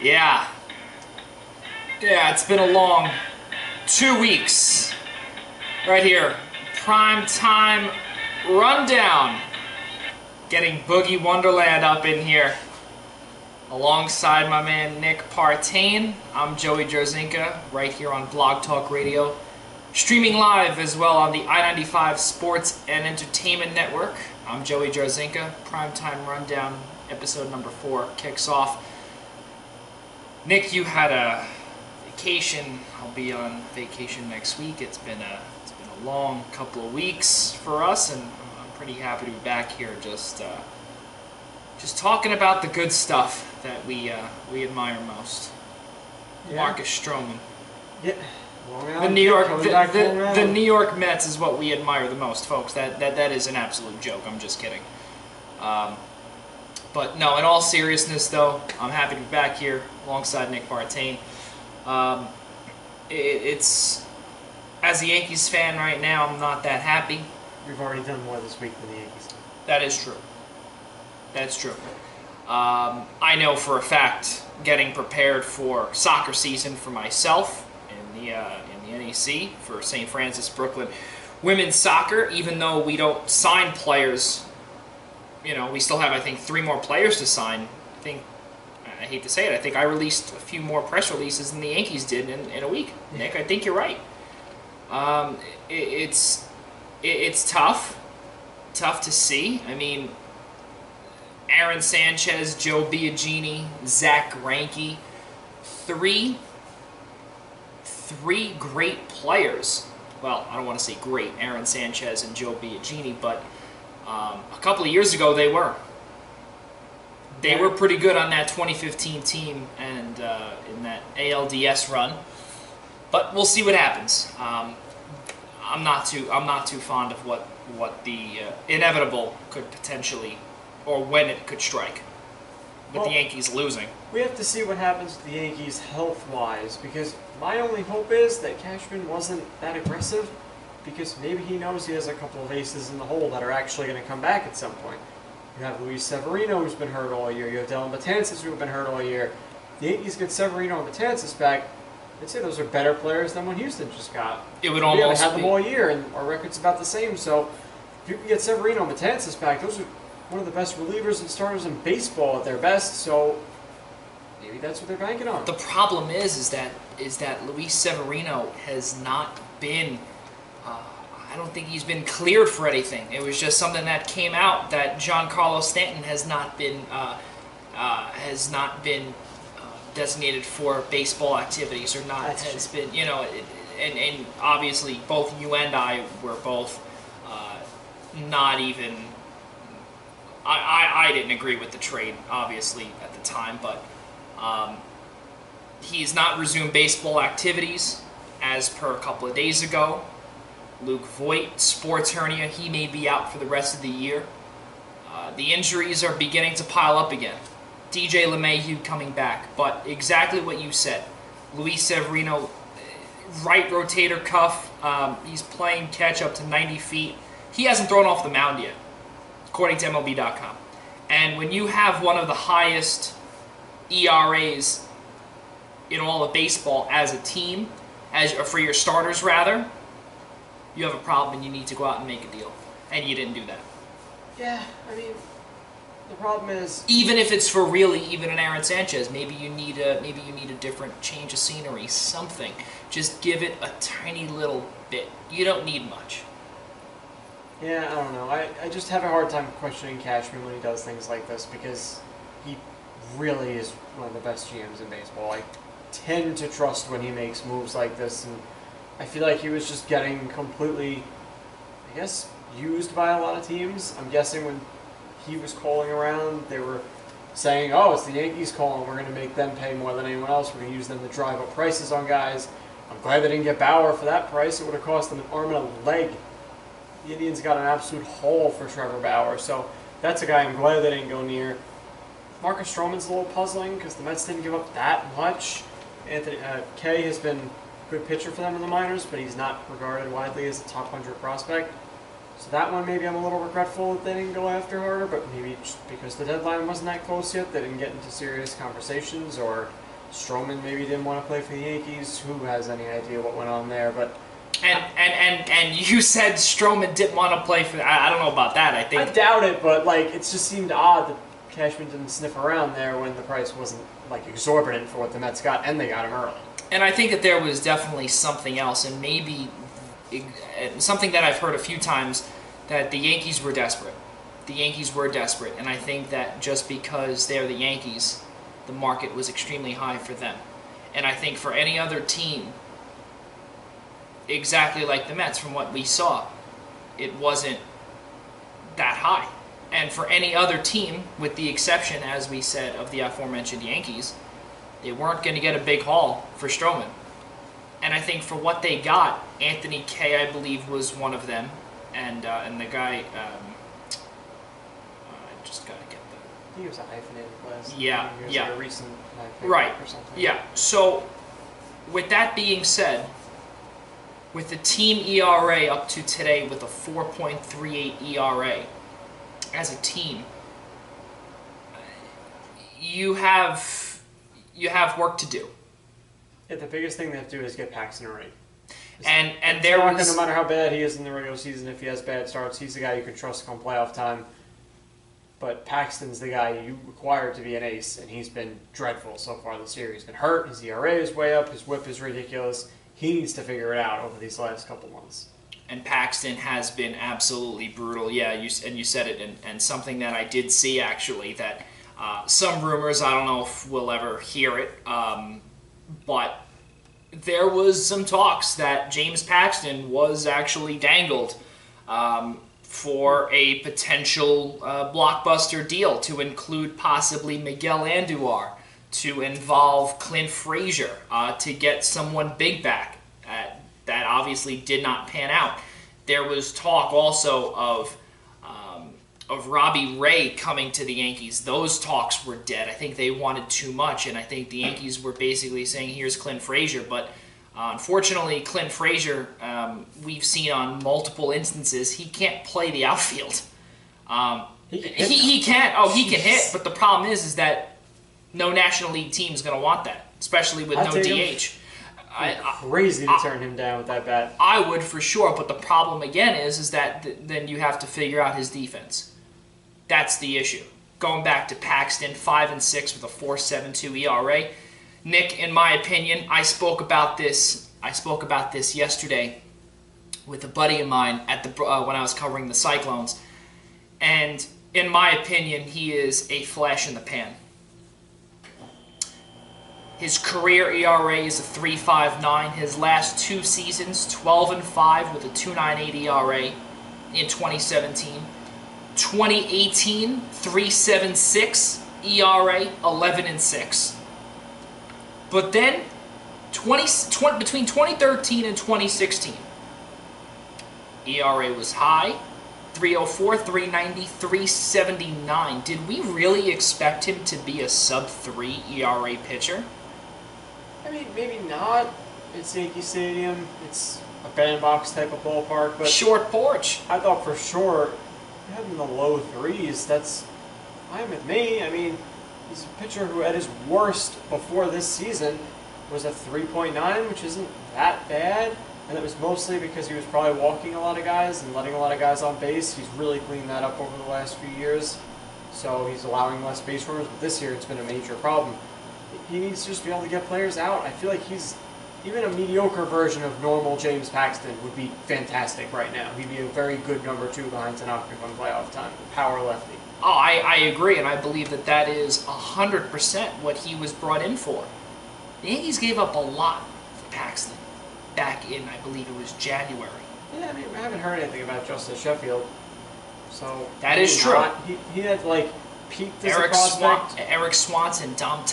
Yeah. Yeah, it's been a long 2 weeks. Right here. Primetime rundown. Getting Boogie Wonderland up in here. Alongside my man Nick Partain. I'm Joey Jarzynka, right here on Blog Talk Radio. Streaming live as well on the I-95 Sports and Entertainment Network. I'm Joey Jarzynka. Primetime rundown, episode number 4 kicks off. Nick, you had a vacation. I'll be on vacation next week. It's been a long couple of weeks for us, and I'm pretty happy to be back here. Just talking about the good stuff that we admire most. Yeah. Marcus Stroman. Yeah. The New York Mets is what we admire the most, folks. That is an absolute joke. I'm just kidding. But no, in all seriousness, though, I'm happy to be back here alongside Nick Partain. It's as a Yankees fan right now, I'm not that happy. We've already done more this week than the Yankees. That is true. That's true. I know for a fact, getting prepared for soccer season for myself in the NEC for St. Francis Brooklyn women's soccer, even though we don't sign players. You know, we still have, I think, 3 more players to sign. I hate to say it, I think I released a few more press releases than the Yankees did in a week. Nick, I think you're right. It's tough to see. I mean, Aaron Sanchez, Joe Biagini, Zach Greinke, three great players. Well, I don't want to say great, Aaron Sanchez and Joe Biagini, but a couple of years ago they were. They were pretty good on that 2015 team and in that ALDS run. But we'll see what happens. I'm not too fond of what the inevitable could potentially, or when it could strike, with the Yankees losing. We have to see what happens to the Yankees health-wise, because my only hope is that Cashman wasn't that aggressive, because maybe he knows he has a couple of aces in the hole that are actually going to come back at some point. You have Luis Severino, who's been hurt all year. You have Dylan Betances, who have been hurt all year. The Yankees get Severino and Betances back. I'd say those are better players than what Houston just got. It would almost had them all year, and our record's about the same. So if you can get Severino and Betances back, those are one of the best relievers and starters in baseball at their best. So maybe that's what they're banking on. The problem is that Luis Severino has not been. I don't think he's been cleared for anything. It was just something that came out that Giancarlo Stanton has not been designated for baseball activities, or not has been, you know, and obviously both you and I were both not even. I didn't agree with the trade, obviously, at the time, but he's not resumed baseball activities as per a couple of days ago. Luke Voigt, sports hernia, he may be out for the rest of the year. The injuries are beginning to pile up again. DJ LeMahieu coming back, but exactly what you said. Luis Severino, right rotator cuff, he's playing catch up to 90 feet. He hasn't thrown off the mound yet, according to MLB.com. And when you have one of the highest ERAs in all of baseball as a team, or for your starters rather, you have a problem and you need to go out and make a deal. And you didn't do that. Yeah, I mean, the problem is, even if it's for really even an Aaron Sanchez, maybe you need a different change of scenery, something. Just give it a tiny little bit. You don't need much. Yeah, I don't know. I just have a hard time questioning Cashman when he does things like this, because he really is one of the best GMs in baseball. I tend to trust when he makes moves like this, and I feel like he was just getting completely, I guess, used by a lot of teams. I'm guessing when he was calling around, they were saying, oh, it's the Yankees calling, we're going to make them pay more than anyone else, we're going to use them to drive up prices on guys. I'm glad they didn't get Bauer for that price. It would have cost them an arm and a leg. The Indians got an absolute haul for Trevor Bauer, so that's a guy I'm glad they didn't go near. Marcus Stroman's a little puzzling because the Mets didn't give up that much. Anthony Kay has been a good pitcher for them in the minors, but he's not regarded widely as a top 100 prospect. So that one, maybe I'm a little regretful that they didn't go after harder, but maybe just because the deadline wasn't that close yet, they didn't get into serious conversations, or Stroman maybe didn't want to play for the Yankees. Who has any idea what went on there? But and you said Stroman didn't want to play for. I don't know about that. I think I doubt it, but like it just seemed odd that Cashman didn't sniff around there when the price wasn't like exorbitant for what the Mets got, and they got him early. And I think that there was definitely something else, and maybe something that I've heard a few times, that the Yankees were desperate. The Yankees were desperate, and I think that just because they're the Yankees, the market was extremely high for them. And I think for any other team, exactly like the Mets, from what we saw, it wasn't that high. And for any other team, with the exception, as we said, of the aforementioned Yankees, they weren't going to get a big haul for Stroman. And I think for what they got, Anthony Kay, I believe, was one of them. And the guy, I just got to get the... I think it was a hyphenated list. Yeah, it was yeah. like a recent Right, or something. yeah. So, with that being said, with the team ERA up to today with a 4.38 ERA, as a team, you have work to do. Yeah, the biggest thing they have to do is get Paxton ready. And there was, no matter how bad he is in the regular season, if he has bad starts, he's the guy you can trust come playoff time. But Paxton's the guy you require to be an ace, and he's been dreadful so far this year. He's been hurt, his ERA is way up, his whip is ridiculous. He needs to figure it out over these last couple months. And Paxton has been absolutely brutal. Yeah, you said it, and something that I did see, actually, that some rumors, I don't know if we'll ever hear it, but there was some talks that James Paxton was actually dangled for a potential blockbuster deal to include possibly Miguel Andujar, to involve Clint Frazier, to get someone big back. That obviously did not pan out. There was talk also of Robbie Ray coming to the Yankees. Those talks were dead. I think they wanted too much, and I think the Yankees were basically saying, here's Clint Frazier. But unfortunately, Clint Frazier, we've seen on multiple instances, he can't play the outfield. He can't. Oh, he can hit, but the problem is that no National League team is going to want that, especially with no DH. Crazy to turn him down with that bat. I would for sure, but the problem again is that then you have to figure out his defense. That's the issue. Going back to Paxton, 5-6 with a 4.72 ERA. Nick, in my opinion, I spoke about this yesterday with a buddy of mine at the when I was covering the Cyclones, and in my opinion, he is a flash in the pan. His career ERA is a 3.59. His last two seasons, 12-5 with a 2.98 ERA in 2017. 2018, 3.76 ERA, 11-6. But then, between 2013 and 2016, ERA was high, 3.04, 3.90, 3.79. Did we really expect him to be a sub-3 ERA pitcher? I mean, maybe not. It's Yankee Stadium. It's a bandbox type of ballpark, but Short porch. I thought for sure him in the low threes. That's fine with me. I mean, he's a pitcher who at his worst before this season was a 3.9, which isn't that bad. And it was mostly because he was probably walking a lot of guys and letting a lot of guys on base. He's really cleaned that up over the last few years. So he's allowing less base runners, but this year it's been a major problem. He needs to just be able to get players out. I feel like he's even a mediocre version of normal James Paxton would be fantastic right now. He'd be a very good number 2 behind Tanaka come playoff time. Power lefty. Oh, I agree, and I believe that is 100% what he was brought in for. The Yankees gave up a lot for Paxton back in, I believe it was January. Yeah, I mean, I haven't heard anything about Justice Sheffield. So that is true. He had like peaked as a prospect. Eric Swanson, Dom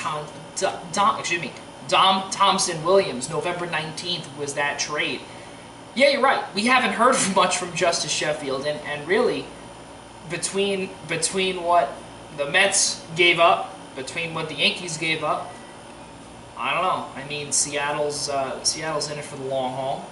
Thompson Williams, November 19th was that trade. Yeah, you're right. We haven't heard much from Justice Sheffield, and really, between what the Mets gave up, between what the Yankees gave up, I don't know. I mean, Seattle's in it for the long haul,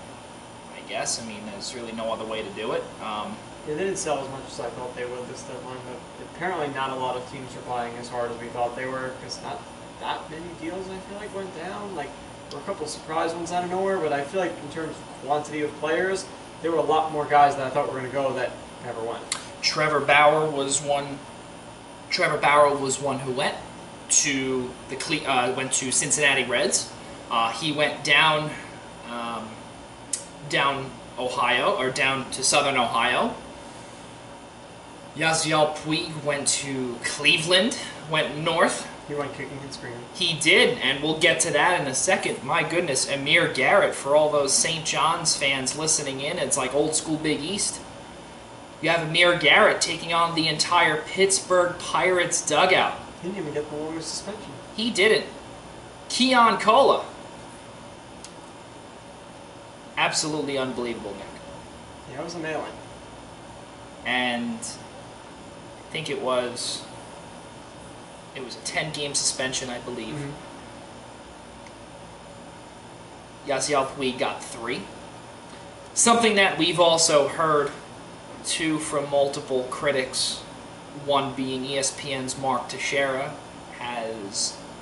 I guess. I mean, there's really no other way to do it. Yeah, they didn't sell as much as I thought they would this deadline, but apparently not a lot of teams are buying as hard as we thought they were, because not that many deals I feel like went down. Like, there were a couple of surprise ones out of nowhere, but I feel like in terms of quantity of players, there were a lot more guys that I thought were going to go that never went. Trevor Bauer was one. Trevor Bauer was one who went to Cincinnati Reds. He went down Ohio, or down to Southern Ohio. Yasiel Puig went to Cleveland, went north. He went kicking and screaming. He did, and we'll get to that in a second. My goodness, Amir Garrett, for all those St. John's fans listening in, it's like old school Big East. You have Amir Garrett taking on the entire Pittsburgh Pirates dugout. He didn't even get the longest suspension. He didn't. Keon Cola. Absolutely unbelievable, Nick. Yeah, it was a mail-in. And I think it was a 10-game suspension, I believe. Yasiel Puig got 3. Something that we've also heard, too, from multiple critics, one being ESPN's Mark Teixeira,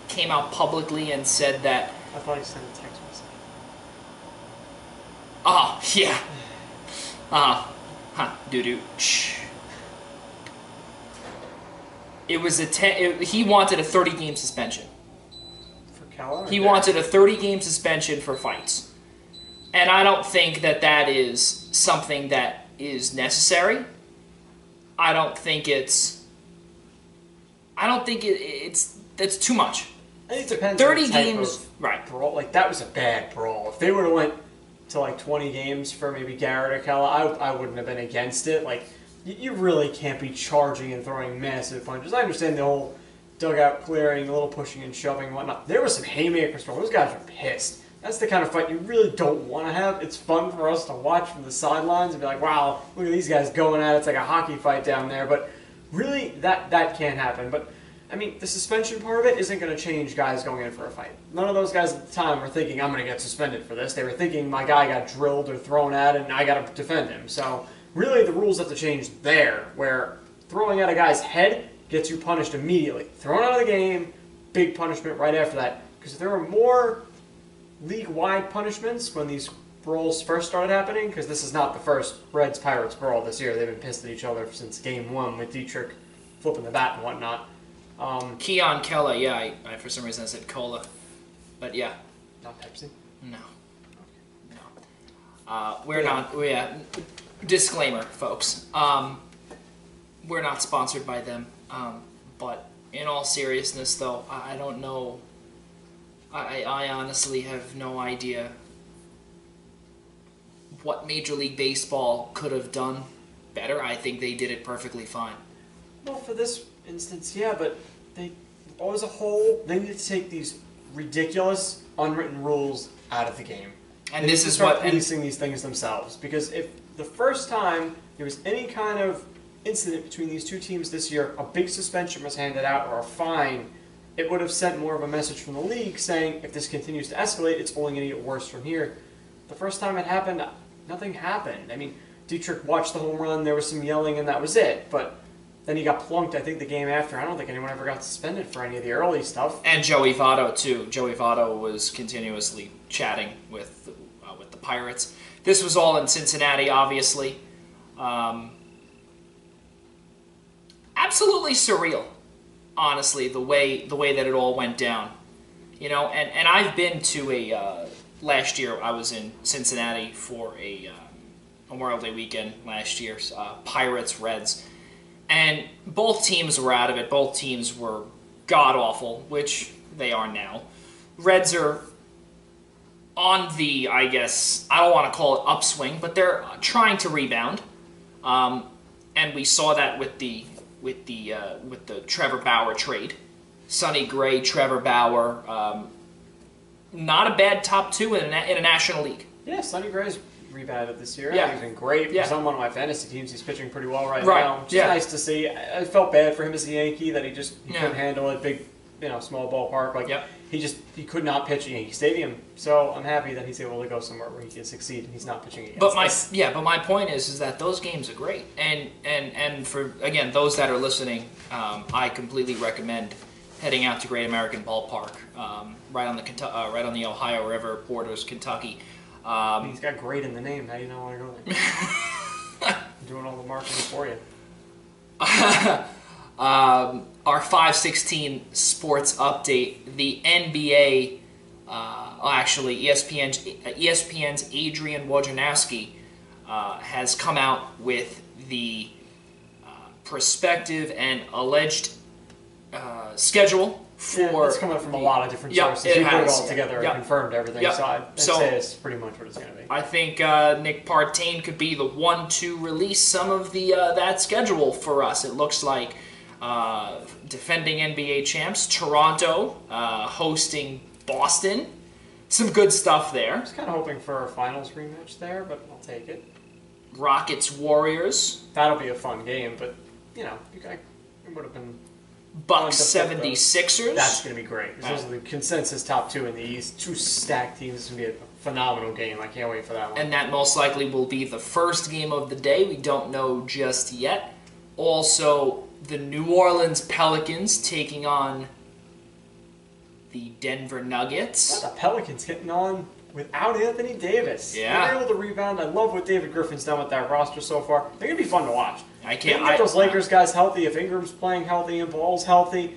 came out publicly and said that... I thought he sent a text message. Oh, yeah. Doo-doo. Shh. It was he wanted a 30-game suspension. For Keller? He wanted a 30-game suspension for fights. And I don't think that is something that is necessary. I don't think it's that's too much. I think it depends 30 on the type games, of right. brawl. Like, that was a bad brawl. If they would have went to like 20 games for maybe Garrett or Keller, I wouldn't have been against it. Like, you really can't be charging and throwing massive punches. I understand the whole dugout clearing, a little pushing and shoving and whatnot. There were some haymakers thrown. Those guys were pissed. That's the kind of fight you really don't want to have. It's fun for us to watch from the sidelines and be like, wow, look at these guys going at it. It's like a hockey fight down there. But really, that can't happen. But, I mean, the suspension part of it isn't going to change guys going in for a fight. None of those guys at the time were thinking, I'm going to get suspended for this. They were thinking, my guy got drilled or thrown at and I got to defend him. So, really, the rules have to change there, where throwing at a guy's head gets you punished immediately. Thrown out of the game, big punishment right after that. Because if there were more league-wide punishments when these brawls first started happening, because this is not the first Reds-Pirates brawl this year. They've been pissed at each other since Game 1 with Dietrich flipping the bat and whatnot. Keon Keller, yeah, I for some reason I said Cola. But yeah. Not Pepsi? No. We're not, disclaimer, folks. We're not sponsored by them. But in all seriousness, though, I don't know. I honestly have no idea what Major League Baseball could have done better. I think they did it perfectly fine. Well, for this instance, yeah, but they, as a whole, they need to take these ridiculous, unwritten rules out of the game. And they this need to is start what policing these things themselves. Because if the first time there was any kind of incident between these two teams this year, a big suspension was handed out or a fine, it would have sent more of a message from the league saying, if this continues to escalate, it's only going to get worse from here. The first time it happened, nothing happened. I mean, Dietrich watched the home run, there was some yelling, and that was it. But then he got plunked, I think, the game after. I don't think anyone ever got suspended for any of the early stuff. And Joey Votto, too. Joey Votto was continuously chatting with the Pirates. This was all in Cincinnati, obviously. Absolutely surreal, honestly, the way that it all went down. You know, and I've been to last year I was in Cincinnati for a Memorial Day weekend last year, Pirates, Reds. And both teams were out of it. Both teams were god-awful, which they are now. Reds are on the, I guess, I don't want to call it upswing, but they're trying to rebound. And we saw that with the Trevor Bauer trade. Sonny Gray, Trevor Bauer, not a bad top two in a National League. Yeah, Sonny Gray's rebounded this year. Yeah. He's been great. Yeah. He's on one of my fantasy teams. He's pitching pretty well right Right. now. Which Yeah. is nice to see. I felt bad for him as a Yankee that he Yeah. couldn't handle it. Big, small ballpark. Like Yep. he could not pitch at Yankee Stadium. So I'm happy that he's able to go somewhere where he can succeed and he's not pitching against But us. my point is that those games are great, and for again those that are listening, I completely recommend heading out to Great American Ballpark, right on the Ohio River, borders Kentucky. He's got great in the name. How do you not want to go there? I'm doing all the marketing for you. Our 516 sports update, the NBA, actually ESPN's Adrian Wojnarowski has come out with the prospective and alleged schedule for... it's coming from a lot of different sources. You put it all together and confirmed everything, so I'd say it's pretty much what it's going to be. I think Nick Partain could be the one to release some of the that schedule for us. It looks like defending NBA champs, Toronto, hosting Boston. Some good stuff there. I was kind of hoping for a finals rematch there, but I'll take it. Rockets, Warriors. That'll be a fun game, but, you know, it would have been... Bucks, 76ers. That's going to be great. Those are the consensus top two in the East. Two stacked teams. It's going to be a phenomenal game. I can't wait for that one. And that most likely will be the first game of the day. We don't know just yet. Also, the New Orleans Pelicans taking on the Denver Nuggets. The Pelicans getting on without Anthony Davis. Yeah. They're able to rebound. I love what David Griffin's done with that roster so far. They're going to be fun to watch. I can't get those Lakers guys healthy. If Ingram's playing healthy and Ball's healthy,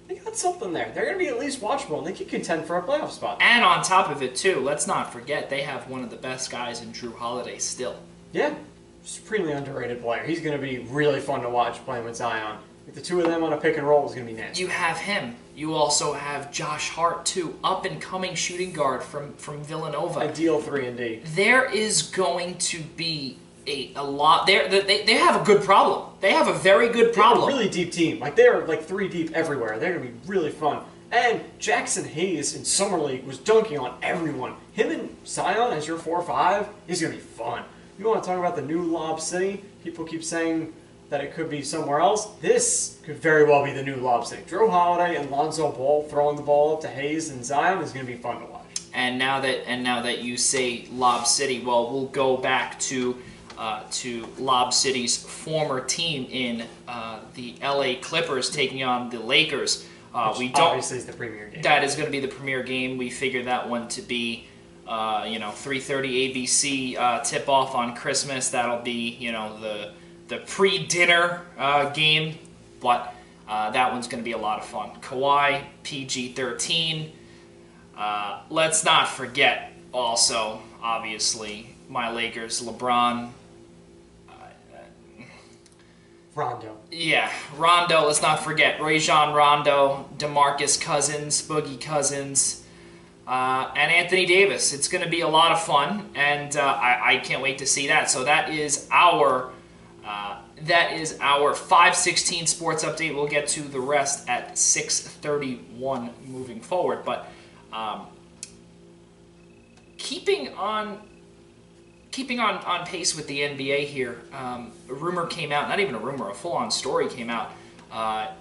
they got something there. They're going to be at least watchable, and they can contend for a playoff spot. And on top of it, too, let's not forget, they have one of the best guys in Drew Holiday still. Yeah. Supremely underrated player. He's going to be really fun to watch playing with Zion. Like the two of them on a pick and roll is going to be nasty. You have him. You also have Josh Hart, too, up-and-coming shooting guard from Villanova. Ideal 3-and-D. There is going to be a lot. They have a good problem. They have a very good problem. They have a really deep team. Like, they're like 3 deep everywhere. They're going to be really fun. And Jackson Hayes in Summer League was dunking on everyone. Him and Zion as your 4-5 is going to be fun. You want to talk about the new Lob City? People keep saying that it could be somewhere else. This could very well be the new Lob City. Drew Holiday and Lonzo Ball throwing the ball up to Hayes and Zion is going to be fun to watch. And now that you say Lob City, well, we'll go back to Lob City's former team in the LA Clippers taking on the Lakers. Obviously is the premier game. That is going to be the premier game. We figured that one to be 3:30 ABC tip-off on Christmas. That'll be, the pre-dinner game, but that one's going to be a lot of fun. Kawhi, PG-13. Let's not forget, also, obviously, my Lakers, LeBron. Rondo. Yeah, Rondo. Let's not forget Rajon Rondo, DeMarcus Cousins, Boogie Cousins, and Anthony Davis. It's going to be a lot of fun, and I can't wait to see that. So that is our 5:16 sports update. We'll get to the rest at 6:31 moving forward. But keeping on pace with the NBA here, a rumor came out, not even a rumor, a full-on story came out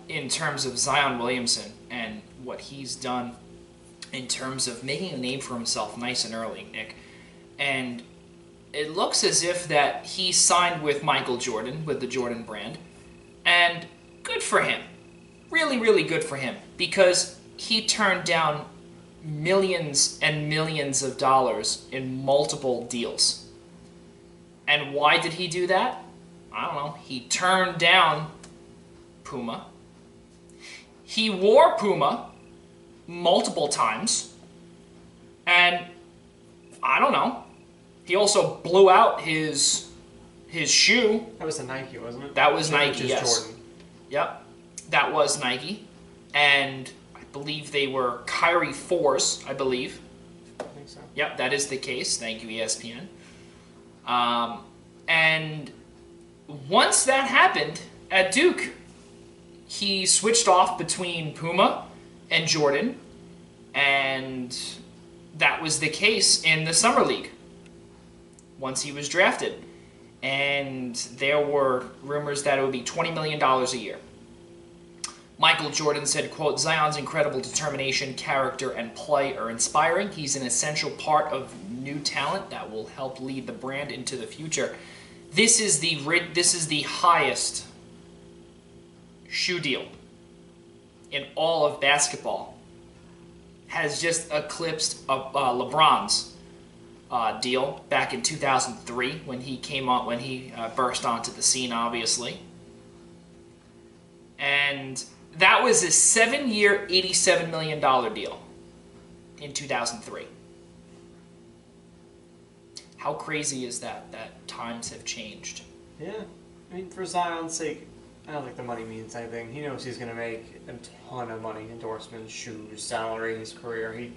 in terms of Zion Williamson and what he's done in terms of making a name for himself nice and early, Nick. And it looks as if that he signed with Michael Jordan, with the Jordan brand, and good for him. Really, really good for him, because he turned down millions and millions of dollars in multiple deals. And why did he do that? I don't know. He turned down Puma. He wore Puma multiple times. And I don't know. He also blew out his shoe. That was a Nike, wasn't it? That was Nike, yes. Jordan. Yep. That was Nike. And I believe they were Kyrie 4s, I believe. I think so. Yep, that is the case. Thank you, ESPN. And once that happened at Duke, he switched off between Puma and Jordan, and that was the case in the Summer League once he was drafted. And there were rumors that it would be $20 million a year. Michael Jordan said, quote, "Zion's incredible determination, character, and play are inspiring. He's an essential part of new talent that will help lead the brand into the future." This is the highest shoe deal in all of basketball has just eclipsed LeBron's deal back in 2003 when he came on, when he burst onto the scene, obviously. And that was a 7-year, $87 million deal in 2003. How crazy is that times have changed? Yeah. I mean, for Zion's sake, I don't think the money means anything. He knows he's going to make a ton of money. Endorsements, shoes, salary, his career. A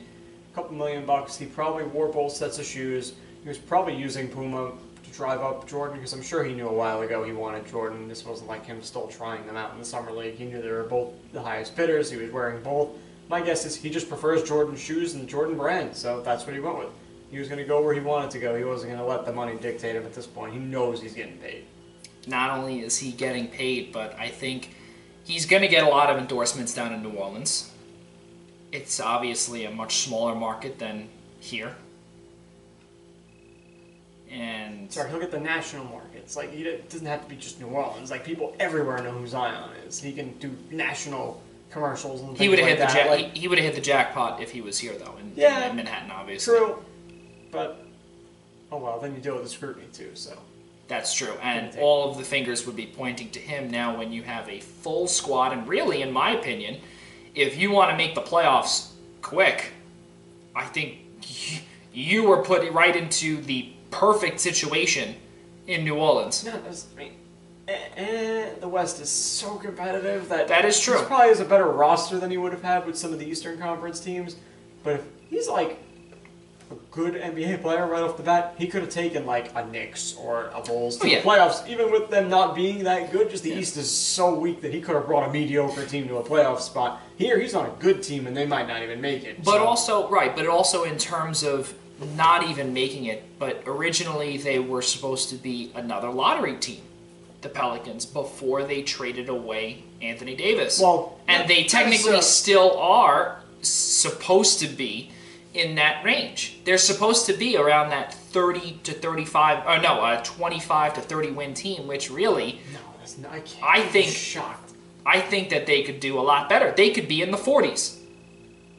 couple $1,000,000. He probably wore both sets of shoes. He was probably using Puma to drive up Jordan because I'm sure he knew a while ago he wanted Jordan. This wasn't like him still trying them out in the summer league. He knew they were both the highest bidders. He was wearing both. My guess is he just prefers Jordan shoes and the Jordan brand, so that's what he went with. He was going to go where he wanted to go. He wasn't going to let the money dictate him at this point. He knows he's getting paid. Not only is he getting paid, but I think he's going to get a lot of endorsements down in New Orleans. It's obviously a much smaller market than here. And sorry, he'll get the national markets. Like, it doesn't have to be just New Orleans. Like, people everywhere know who Zion is. He can do national commercials and things like that. He would have hit the jackpot if he was here, though, in Manhattan, obviously. True. But, oh well, then you deal with the scrutiny, too, so. That's true, and all of the fingers would be pointing to him now when you have a full squad, and really, in my opinion, if you want to make the playoffs quick, I think you were put right into the perfect situation in New Orleans. No, the West is so competitive that is true. He probably has a better roster than he would have had with some of the Eastern Conference teams, but if he's like a good NBA player right off the bat, he could have taken like a Knicks or a Bulls to the playoffs, even with them not being that good. Just the East is so weak that he could have brought a mediocre team to a playoff spot. Here, he's on a good team, and they might not even make it. But also in terms of not even making it, but originally they were supposed to be another lottery team, the Pelicans, before they traded away Anthony Davis. Well, and they technically still are supposed to be in that range. They're supposed to be around that 30 to 35, or no, a 25 to 30 win team, which really, no, that's not, I'm shocked. I think that they could do a lot better. They could be in the 40s.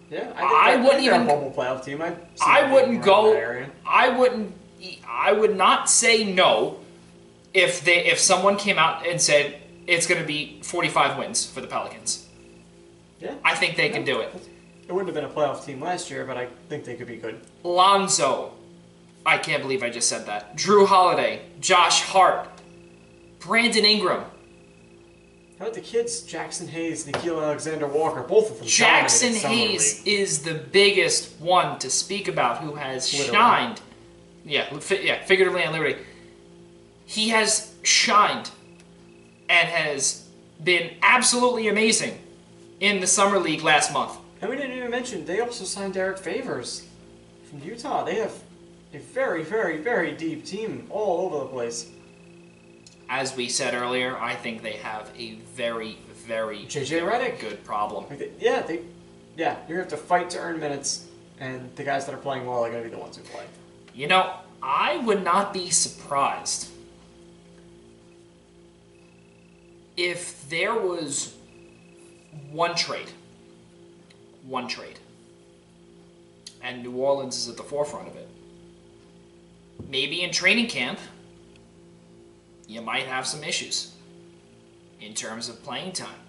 Yeah, I wouldn't even a bubble playoff team. I wouldn't go. I would not say no if someone came out and said it's going to be 45 wins for the Pelicans. Yeah, I think they can do it. It wouldn't have been a playoff team last year, but I think they could be good. Lonzo. I can't believe I just said that. Drew Holiday. Josh Hart. Brandon Ingram. How about the kids? Jackson Hayes, Nickeil Alexander-Walker, both of them. Jackson Hayes is the biggest one to speak about who has shined. Yeah, figuratively and literally. He has shined and has been absolutely amazing in the Summer League last month. And we didn't even mention, they also signed Derek Favors from Utah. They have a very, very, very deep team all over the place. As we said earlier, I think they have a very, very good problem. You're going to have to fight to earn minutes, and the guys that are playing well are going to be the ones who play. You know, I would not be surprised if there was one trade, and New Orleans is at the forefront of it. Maybe in training camp, you might have some issues in terms of playing time.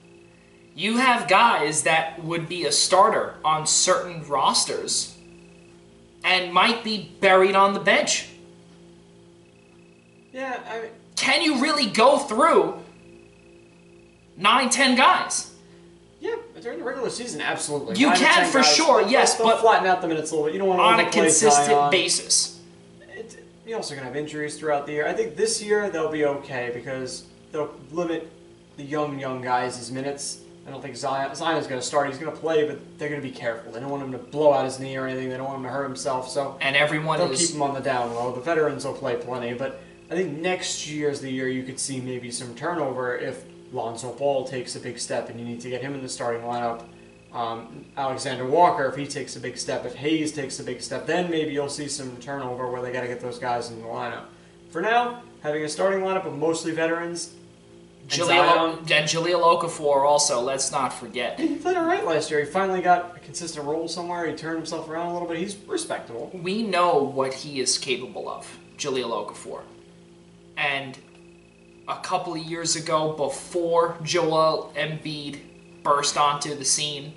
You have guys that would be a starter on certain rosters and might be buried on the bench. Yeah, can you really go through 9-10 guys? Yeah, during the regular season, absolutely. You can for sure, yes, but flatten out the minutes a little bit. You don't want to on a consistent basis. You're also going to have injuries throughout the year. I think this year they'll be okay because they'll limit the young guys' minutes. I don't think Zion's going to start. He's going to play, but they're going to be careful. They don't want him to blow out his knee or anything. They don't want him to hurt himself. So they'll keep him on the down low. The veterans will play plenty, but I think next year is the year you could see maybe some turnover if Lonzo Ball takes a big step and you need to get him in the starting lineup. Alexander Walker, if he takes a big step, if Hayes takes a big step, then maybe you'll see some turnover where they got to get those guys in the lineup. For now, having a starting lineup of mostly veterans, Jahlil Okafor also, let's not forget. He played all right last year. He finally got a consistent role somewhere. He turned himself around a little bit. He's respectable. We know what he is capable of, Jahlil Okafor. And a couple of years ago, before Joel Embiid burst onto the scene,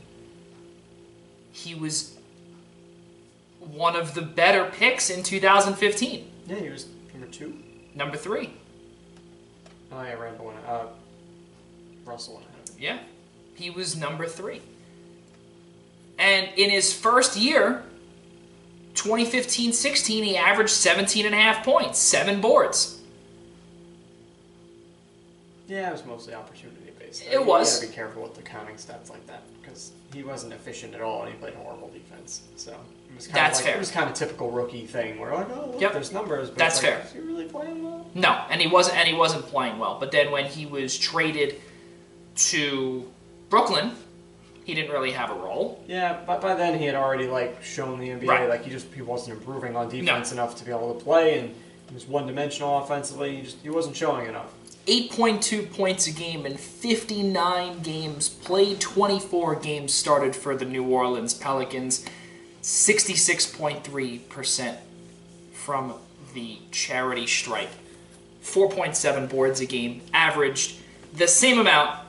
he was one of the better picks in 2015. Yeah, he was number 2. Number 3. Oh, yeah, Randall went. Russell went ahead. Yeah, he was number 3. And in his first year, 2015-16, he averaged 17.5 points, 7 boards. Yeah, it was mostly opportunity-based. It was. You gotta be careful with the counting stats like that, because he wasn't efficient at all, and he played horrible defense. So it was kind of fair. It was kind of typical rookie thing, where like, oh, look, there's numbers. But That's it's like, fair. Is he really playing well? No, and he wasn't playing well. But then when he was traded to Brooklyn, he didn't really have a role. Yeah, but by then he had already shown the NBA Right. He wasn't improving on defense enough to be able to play, and he was one-dimensional offensively. He wasn't showing enough. 8.2 points a game in 59 games played, 24 games started for the New Orleans Pelicans, 66.3% from the charity stripe, 4.7 boards a game, averaged the same amount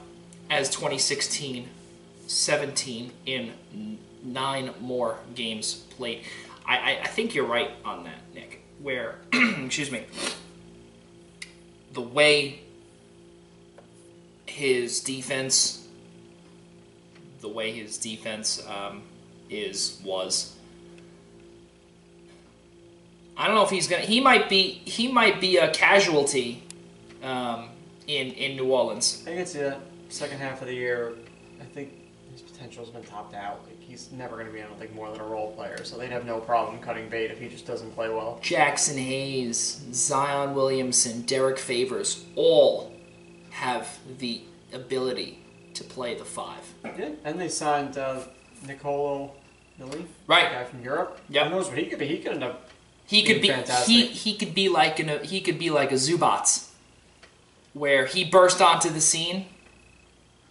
as 2016-17 in 9 more games played. I think you're right on that, Nick, where, excuse me, the way his defense was. I don't know if he's gonna. He might be a casualty in New Orleans. I can see that. Second half of the year, I think his potential has been topped out. He's never going to be, I don't think, more than a role player, so they'd have no problem cutting bait if he just doesn't play well. Jackson Hayes, Zion Williamson, Derek Favors, all have the ability to play the 5. Yeah, and they signed Nicolo Milli, right, the guy from Europe. Yep. Who knows what he could be? He could end up. He could be fantastic. he could be like a Zubats, where he burst onto the scene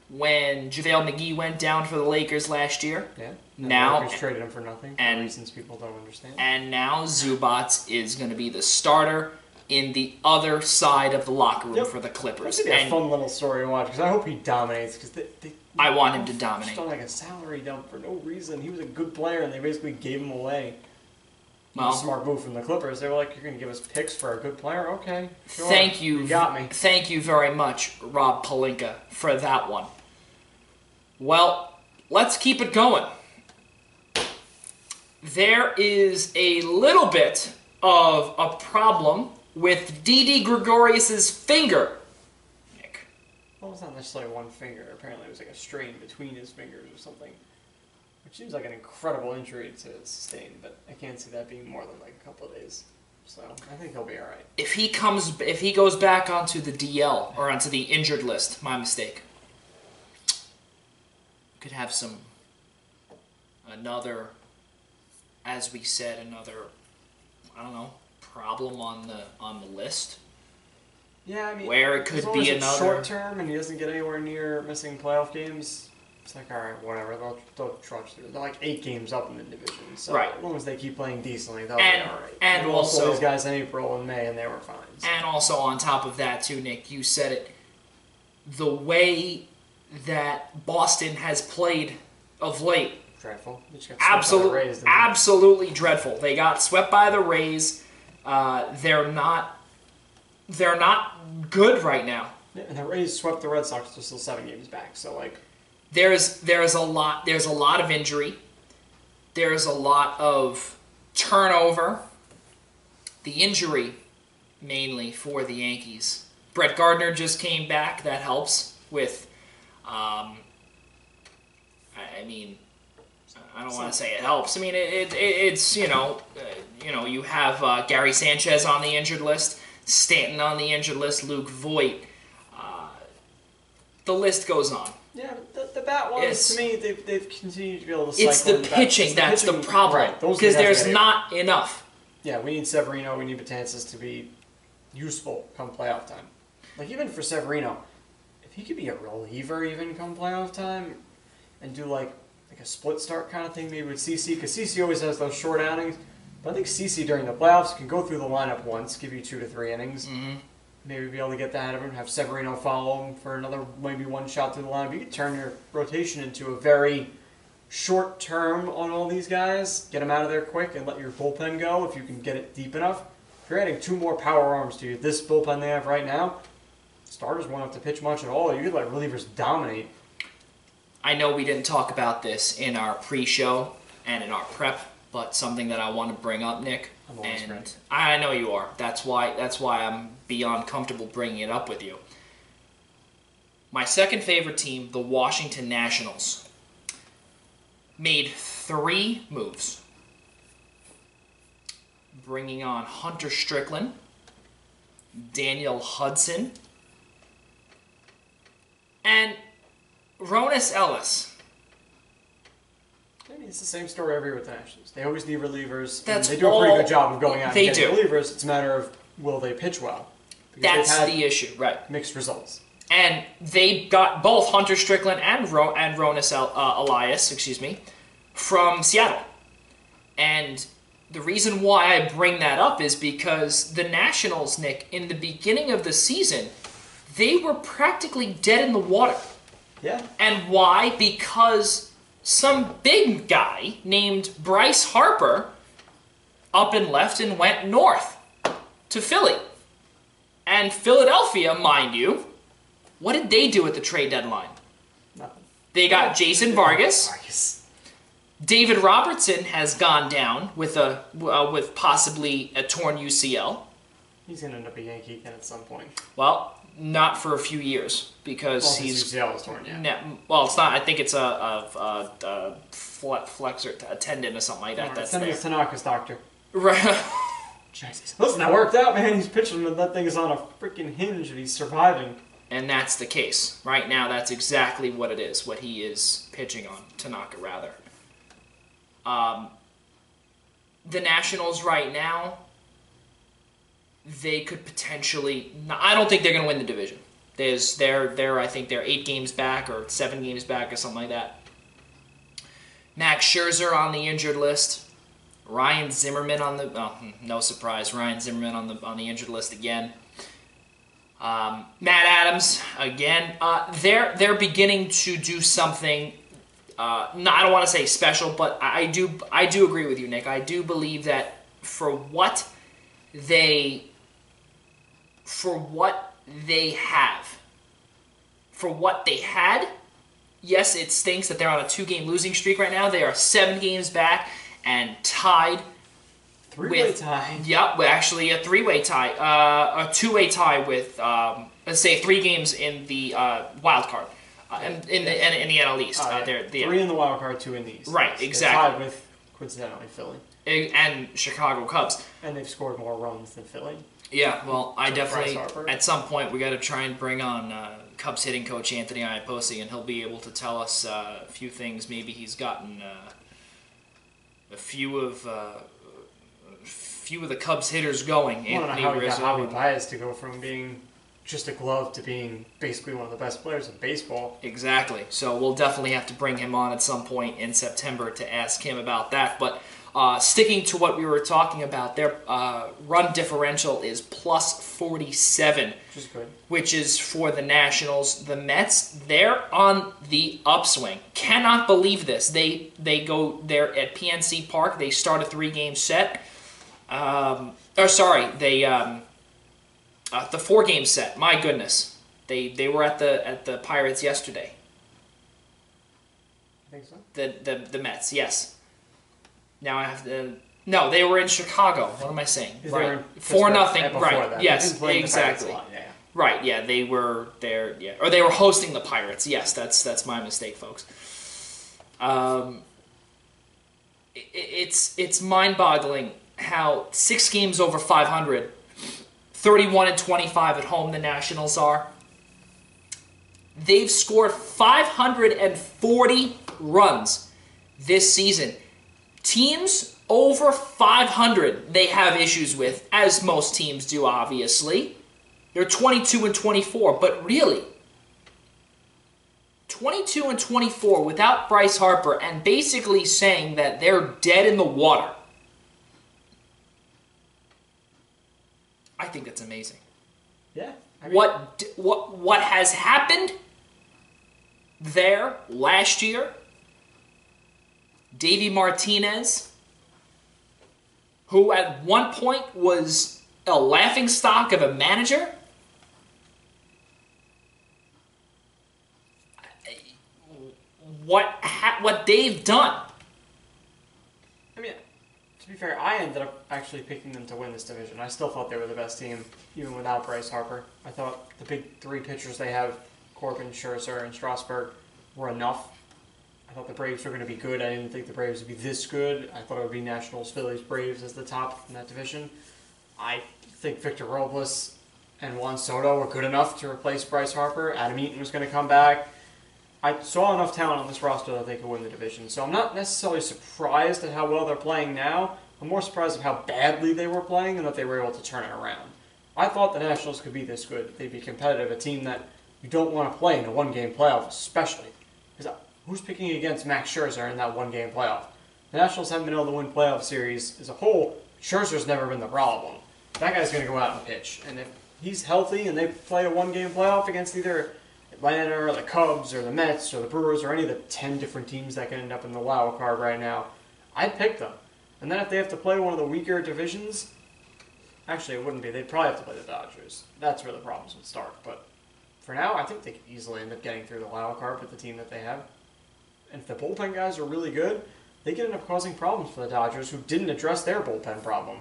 when JaVale McGee went down for the Lakers last year. Yeah. Now the Lakers traded him for nothing, for reasons people don't understand. And now Zubats is going to be the starter in the other side of the locker room for the Clippers. It's a fun little story to watch, because I hope he dominates. Because I want him to dominate. Just on a salary dump for no reason. He was a good player, and they basically gave him away. Well, smart move from the Clippers. They were like, "You're going to give us picks for a good player? Okay, sure. Thank you. You got me. Thank you very much, Rob Pelinka, for that one. Well, let's keep it going. There is a little bit of a problem with Didi Gregorius' finger. Nick. Well, it's not necessarily one finger. Apparently, it was like a strain between his fingers or something. Which seems like an incredible injury to sustain, but I can't see that being more than a couple of days. So I think he'll be all right. If he goes back onto the DL or onto the injured list, my mistake. Could have another, as we said, I don't know, problem on the list. Yeah, I mean, where it could be another short term, and he doesn't get anywhere near missing playoff games. It's like, all right, whatever. They'll trudge through. They're 8 games up in the division, so right. As long as they keep playing decently, they'll be all right. And also these guys in April and May, and they were fine. So. And also on top of that, too, Nick, you said it. The way that Boston has played of late, dreadful. Absolutely dreadful. They got swept by the Rays. They're not good right now. Yeah, and the Rays swept the Red Sox. They're still 7 games back. So there's a lot of injury. There's a lot of turnover. The injury mainly for the Yankees. Brett Gardner just came back. That helps with. I don't want to say it helps. I mean, it's you have Gary Sanchez on the injured list, Stanton on the injured list, Luke Voigt. The list goes on. Yeah, the bat ones, to me, they've continued to be able to cycle. It's the pitching that's the problem. Right, because there's not enough. Yeah, we need Severino, we need Betances to be useful come playoff time. Even for Severino, he could be a reliever even come playoff time, and do like a split start kind of thing maybe with CC, because CC always has those short outings. But I think CC during the playoffs can go through the lineup once, give you 2 to 3 innings. Mm-hmm. Maybe be able to get that out of him, have Severino follow him for another, maybe one shot through the lineup. You could turn your rotation into a very short term on all these guys, get them out of there quick, and let your bullpen go if you can get it deep enough. If you're adding 2 more power arms to this bullpen they have right now, starters won't have to pitch much at all. You could let relievers dominate. I know we didn't talk about this in our pre-show and in our prep, but something that I want to bring up, Nick. I'm always and ready. I know you are. That's why I'm beyond comfortable bringing it up with you. My second favorite team, the Washington Nationals, made 3 moves, bringing on Hunter Strickland, Daniel Hudson, and Ronis Ellis. I mean, it's the same story every year with the Nationals. They always need relievers. That's they do a pretty good job of going out they and getting do. relievers. It's a matter of will they pitch well. Because That's they've had the issue, right? mixed results. And they got both Hunter Strickland and Ronis Elias, from Seattle. And the reason why I bring that up is because the Nationals, Nick, in the beginning of the season, they were practically dead in the water. Yeah. And why? Because some big guy named Bryce Harper up and left and went north to Philly. And Philadelphia, mind you, what did they do at the trade deadline? Nothing. They got Jason Vargas. Vargas. David Robertson has gone down with with possibly a torn UCL. He's going to end up a Yankee again at some point. Well, not for a few years because His he's UCL was torn, yeah. well, it's not. I think it's a flexor, a tendon or something like that. That's send him there. to Tanaka's doctor. Right. Jesus. Listen, that worked out, man. He's pitching and that thing is on a freaking hinge and he's surviving. And that's the case. Right now, that's exactly what it is, what he is pitching on, Tanaka, rather. The Nationals right now, they could potentially... I don't think they're going to win the division. I think they're 8 games back or 7 games back or something like that. Max Scherzer on the injured list. Ryan Zimmerman on the... Oh, no surprise. Ryan Zimmerman on the injured list again. Matt Adams again. They're beginning to do something. I don't want to say special, but I do agree with you, Nick. I do believe that for what they had. Yes, it stinks that they're on a 2-game losing streak right now. They are 7 games back and tied. 3-way tie. Yep, actually a 3-way tie. A 2-way tie with, let's say, 3 games in the wild card. In the NL East. 3 in the wild card, 2 in the East. Right, exactly. They're tied with, coincidentally, Philly. And Chicago Cubs. And they've scored more runs than Philly. Yeah, well, I definitely, Harper. at some point, we got to try and bring on Cubs hitting coach Anthony Iapoce, and he'll be able to tell us a few things. Maybe he's gotten a few of the Cubs hitters going. I don't know how he got Javi Baez to go from being just a glove to being basically one of the best players in baseball. Exactly. So we'll definitely have to bring him on at some point in September to ask him about that. But sticking to what we were talking about, their run differential is plus 47, which is good. Which is for the Nationals. The Mets, they're on the upswing. Cannot believe this. They go there at PNC Park. They start a 3-game set. The 4-game set. My goodness, they were at the Pirates yesterday. I think so. The Mets, yes. Now I have to. No, they were in Chicago. What am I saying? Right, 4-0. Right. That. Yes, exactly. Yeah. Right. Yeah, they were there. Yeah, or they were hosting the Pirates. Yes, that's my mistake, folks. It's mind-boggling how 6 games over 500, 31-25 at home the Nationals are. They've scored 540 runs this season. Teams over 500 they have issues with, as most teams do, obviously. They're 22-24, but really, 22-24 without Bryce Harper and basically saying that they're dead in the water. I think that's amazing. Yeah. I mean, What has happened there last year, Davey Martinez, who at one point was a laughingstock of a manager, what they've done. I mean, to be fair, I ended up actually picking them to win this division. I still thought they were the best team, even without Bryce Harper. I thought the big three pitchers they have, Corbin, Scherzer, and Strasburg, were enough. I thought the Braves were going to be good. I didn't think the Braves would be this good. I thought it would be Nationals, Phillies, Braves as the top in that division. I think Victor Robles and Juan Soto were good enough to replace Bryce Harper. Adam Eaton was going to come back. I saw enough talent on this roster that they could win the division. So I'm not necessarily surprised at how well they're playing now. I'm more surprised at how badly they were playing and that they were able to turn it around. I thought the Nationals could be this good. They'd be competitive, a team that you don't want to play in a one-game playoff, especially. Because who's picking against Max Scherzer in that one-game playoff? The Nationals haven't been able to win playoff series as a whole. Scherzer's never been the problem. That guy's going to go out and pitch. And if he's healthy and they play a one-game playoff against either Atlanta or the Cubs or the Mets or the Brewers or any of the 10 different teams that can end up in the wild card right now, I'd pick them. And then if they have to play one of the weaker divisions, actually it wouldn't be. They'd probably have to play the Dodgers. That's where the problems would start. But for now, I think they could easily end up getting through the wild card with the team that they have. And if the bullpen guys are really good, they could end up causing problems for the Dodgers, who didn't address their bullpen problem.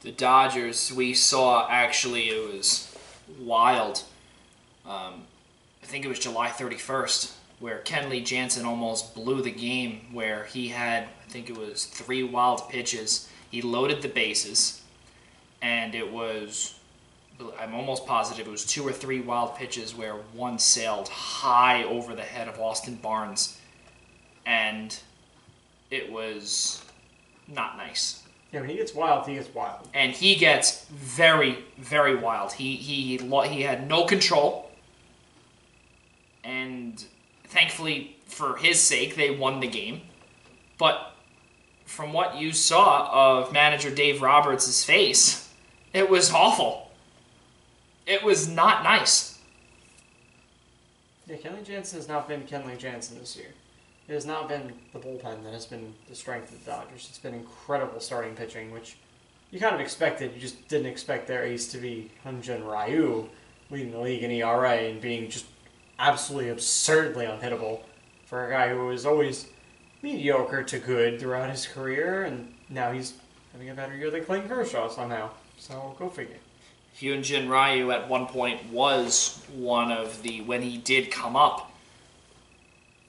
The Dodgers, we saw, actually, it was wild. I think it was July 31st, where Kenley Jansen almost blew the game, where he had, I think it was 3 wild pitches. He loaded the bases, and it was, I'm almost positive, it was 2 or 3 wild pitches where one sailed high over the head of Austin Barnes, and it was not nice. Yeah, when he gets wild, he gets wild. And he gets very, very wild. He had no control. And thankfully, for his sake, they won the game. But from what you saw of manager Dave Roberts' face, it was awful. It was not nice. Yeah, Kenley Jansen has not been Kenley Jansen this year. It has not been the bullpen that has been the strength of the Dodgers. It's been incredible starting pitching, which you kind of expected. You just didn't expect their ace to be Hyun-Jin Ryu, leading the league in ERA and being just absolutely absurdly unhittable for a guy who was always mediocre to good throughout his career, and now he's having a better year than Clayton Kershaw somehow. So go figure. Hyun-Jin Ryu at one point was one of the, when he did come up,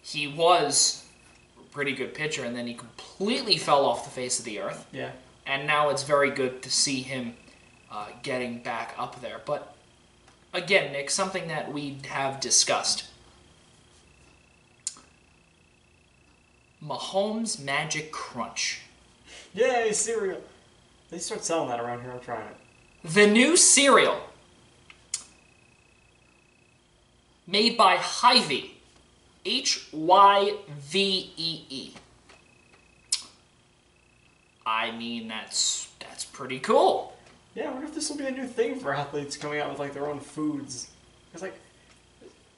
he was a pretty good pitcher, and then he completely fell off the face of the earth. Yeah. And now it's very good to see him getting back up there. But again, Nick, something that we have discussed. Mahomes Magic Crunch. Yay, cereal. They start selling that around here. I'm trying it. The new cereal made by Hy-Vee. Hyvee. I mean, that's pretty cool. Yeah, I wonder if this will be a new thing for athletes coming out with like their own foods. Because like,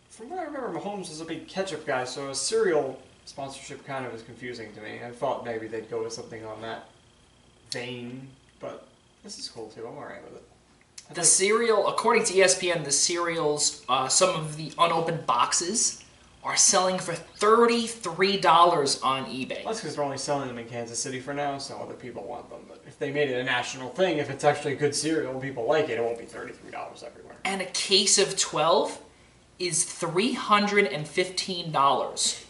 from what I remember, Mahomes was a big ketchup guy, so a cereal sponsorship kind of is confusing to me. I thought maybe they'd go with something on that vein, but this is cool too. I'm alright with it. The cereal, according to ESPN, the cereals, some of the unopened boxes are selling for $33 on eBay. That's because they're only selling them in Kansas City for now, so other people want them. But if they made it a national thing, if it's actually good cereal and people like it, it won't be $33 everywhere. And a case of 12 is $315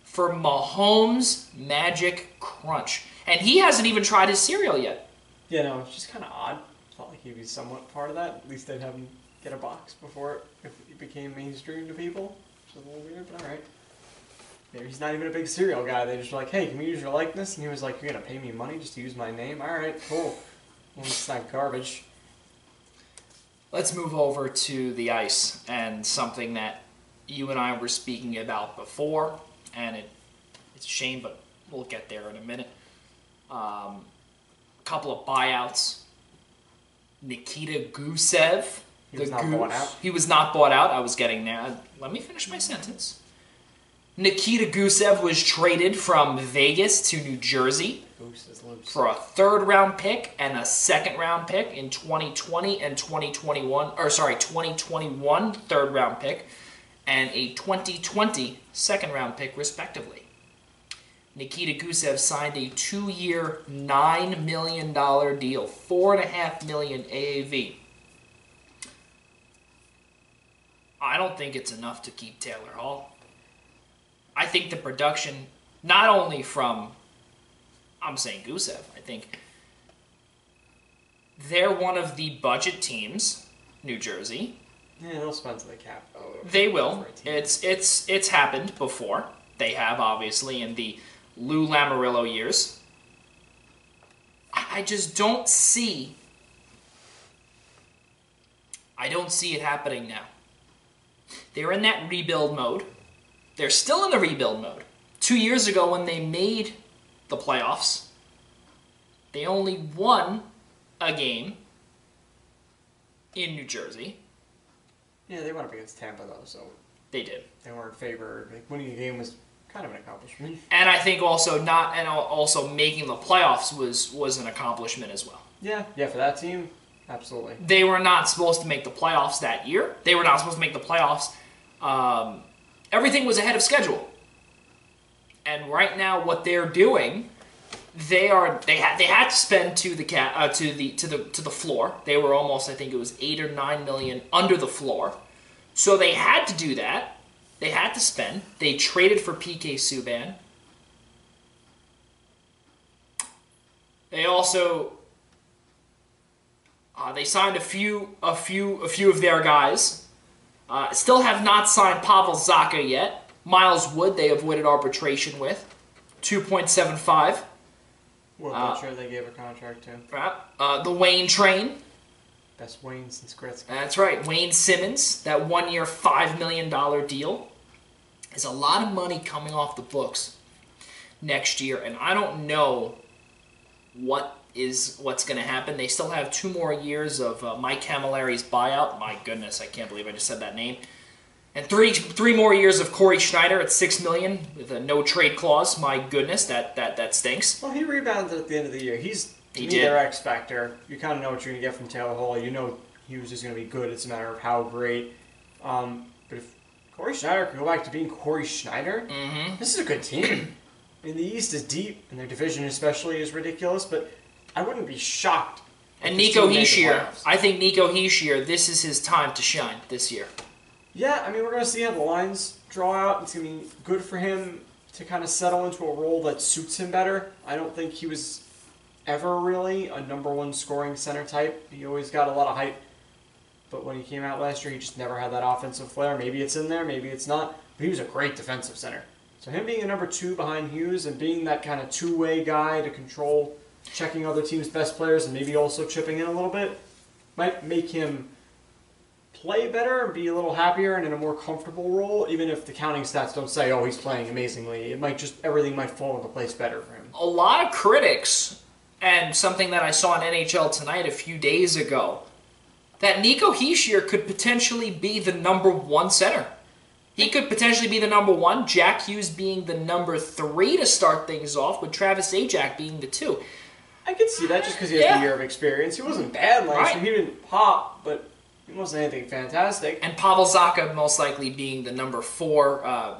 for Mahomes Magic Crunch. And he hasn't even tried his cereal yet. Yeah, no, it's just kind of odd. I felt like he'd be somewhat part of that. At least they'd have him get a box before it became mainstream to people. Which is a little weird, but alright. Maybe he's not even a big cereal guy. They just were like, hey, can we use your likeness? And he was like, you're going to pay me money just to use my name? Alright, cool. Well, it's not garbage. Let's move over to the ice and something that you and I were speaking about before, and it's a shame, but we'll get there in a minute. A couple of buyouts. Nikita Gusev. He was not bought out. He was not bought out. I was getting there. Let me finish my sentence. Nikita Gusev was traded from Vegas to New Jersey for a third-round pick and a second-round pick in 2020 and 2021. 2021 third-round pick and a 2020 second-round pick, respectively. Nikita Gusev signed a 2-year, $9 million deal, $4.5 million AAV. I don't think it's enough to keep Taylor Hall. I think the production, not only from, I'm saying Gusev, I think they're one of the budget teams, New Jersey. Yeah, they'll spend to the cap. They will. It's happened before. They have, obviously, in the Lou Lamoriello years. I just don't see. I don't see it happening now. They're in that rebuild mode. They're still in the rebuild mode. 2 years ago, when they made the playoffs, they only won a game in New Jersey. Yeah, they went up against Tampa, though, so they did. They weren't favored. Like, winning a game was kind of an accomplishment. And I think also making the playoffs was an accomplishment as well. Yeah, for that team, absolutely. They were not supposed to make the playoffs that year. They were not supposed to make the playoffs. Everything was ahead of schedule. And right now, what they're doing, they had to spend to the floor. They were almost, I think it was $8 or $9 million under the floor. So they had to do that. They had to spend. They traded for PK Subban. They also they signed a few of their guys. Still have not signed Pavel Zacha yet. Miles Wood they avoided arbitration with, 2.75. What sure they gave a contract to? The Wayne train. Best Wayne since Gretzky. That's right. Wayne Simmons, that 1 year, $5 million deal. There's a lot of money coming off the books next year, and I don't know what's going to happen. They still have 2 more years of Mike Camilleri's buyout. My goodness, I can't believe I just said that name. And three more years of Corey Schneider at $6 million with a no trade clause. My goodness, that stinks. Well, he rebounded at the end of the year. He did their X factor. You kind of know what you're going to get from Taylor Hall. You know he was just going to be good. It's a matter of how great. But if Corey Schneider can go back to being Corey Schneider, this is a good team. I mean, the East is deep, and their division especially is ridiculous. But I wouldn't be shocked. And Nico Hischier, I think Nico Hischier, this is his time to shine this year. Yeah, I mean, we're going to see how the lines draw out. It's going to be good for him to kind of settle into a role that suits him better. I don't think he was ever really a #1 scoring center type. He always got a lot of hype. But when he came out last year, he just never had that offensive flair. Maybe it's in there, maybe it's not. But he was a great defensive center. So him being a #2 behind Hughes and being that kind of two-way guy to control checking other teams' best players and maybe also chipping in a little bit might make him play better and be a little happier and in a more comfortable role, even if the counting stats don't say, oh, he's playing amazingly. It might just, everything might fall into place better for him. A lot of critics, and something that I saw on NHL Tonight a few days ago, that Nico Hischier could potentially be the #1 center. He could potentially be the #1, Jack Hughes being the #3 to start things off, with Travis Zajac being the 2. I could see that just because he has a year of experience. He wasn't bad last year. He didn't pop, but it wasn't anything fantastic. And Pavel Zacha most likely being the #4,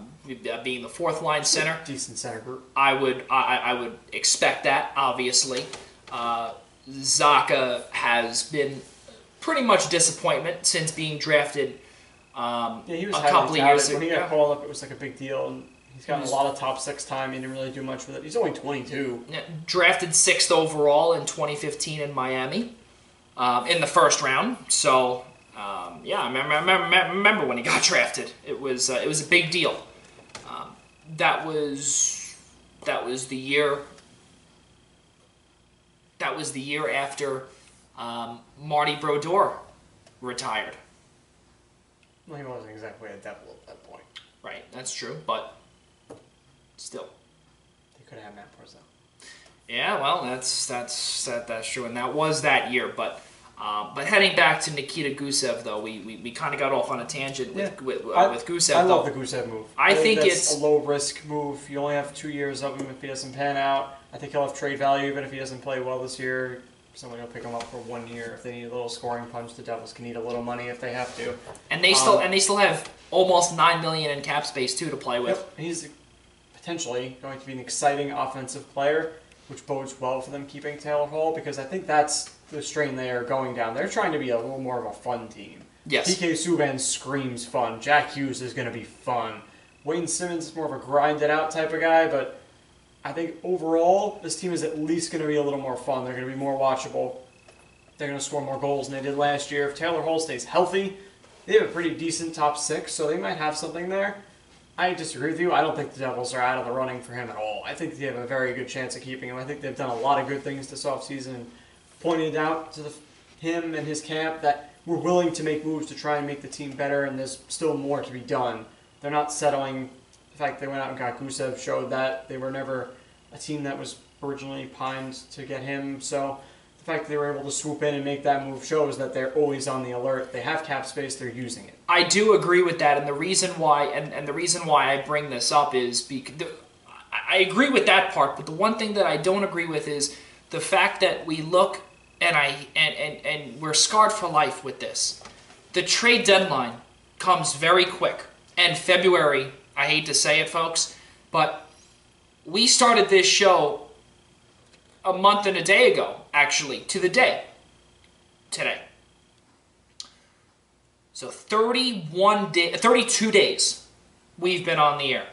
being the 4th line center. Decent center group. I would expect that, obviously. Zacha has been pretty much disappointment since being drafted he was a couple of years ago. When he got called up, it was like a big deal. And he's gotten a lot of top 6 time. He didn't really do much with it. He's only 22. Drafted 6th overall in 2015 in Miami in the first round. So, I remember when he got drafted. It was a big deal. That was the year. That was the year after Marty Brodeur retired. Well, he wasn't exactly a devil at that point. Right, that's true, but still. They could have had Matt Barzell. Yeah, well, that's true, and that was that year. But heading back to Nikita Gusev, though, we kind of got off on a tangent with Gusev. I love the Gusev move. I think that's it's a low risk move. You only have 2 years of him if he doesn't pan out. I think he'll have trade value even if he doesn't play well this year. Someone will pick him up for 1 year if they need a little scoring punch. The Devils can need a little money if they have to. And they still have almost $9 million in cap space too to play with. Yep. He's potentially going to be an exciting offensive player, which bodes well for them keeping Taylor Hall, because I think that's the strain they are going down. They're trying to be a little more of a fun team. Yes. PK Subban screams fun. Jack Hughes is going to be fun. Wayne Simmons is more of a grinded out type of guy, but I think overall this team is at least going to be a little more fun. They're going to be more watchable. They're going to score more goals than they did last year. If Taylor Hall stays healthy, they have a pretty decent top 6, so they might have something there. I disagree with you. I don't think the Devils are out of the running for him at all. I think they have a very good chance of keeping him. I think they've done a lot of good things this offseason and pointed out to him and his camp that we're willing to make moves to try and make the team better, and there's still more to be done. They're not settling. The fact they went out and got Gusev showed that they were never a team that was originally pined to get him. So the fact that they were able to swoop in and make that move shows that they're always on the alert. They have cap space. They're using it. I do agree with that, and the reason why I bring this up is because I agree with that part. But the one thing that I don't agree with is the fact that we look and we're scarred for life with this. The trade deadline comes very quick, and February. I hate to say it, folks, but we started this show a month and a day ago, actually, to the day, today. So 32 days we've been on the air.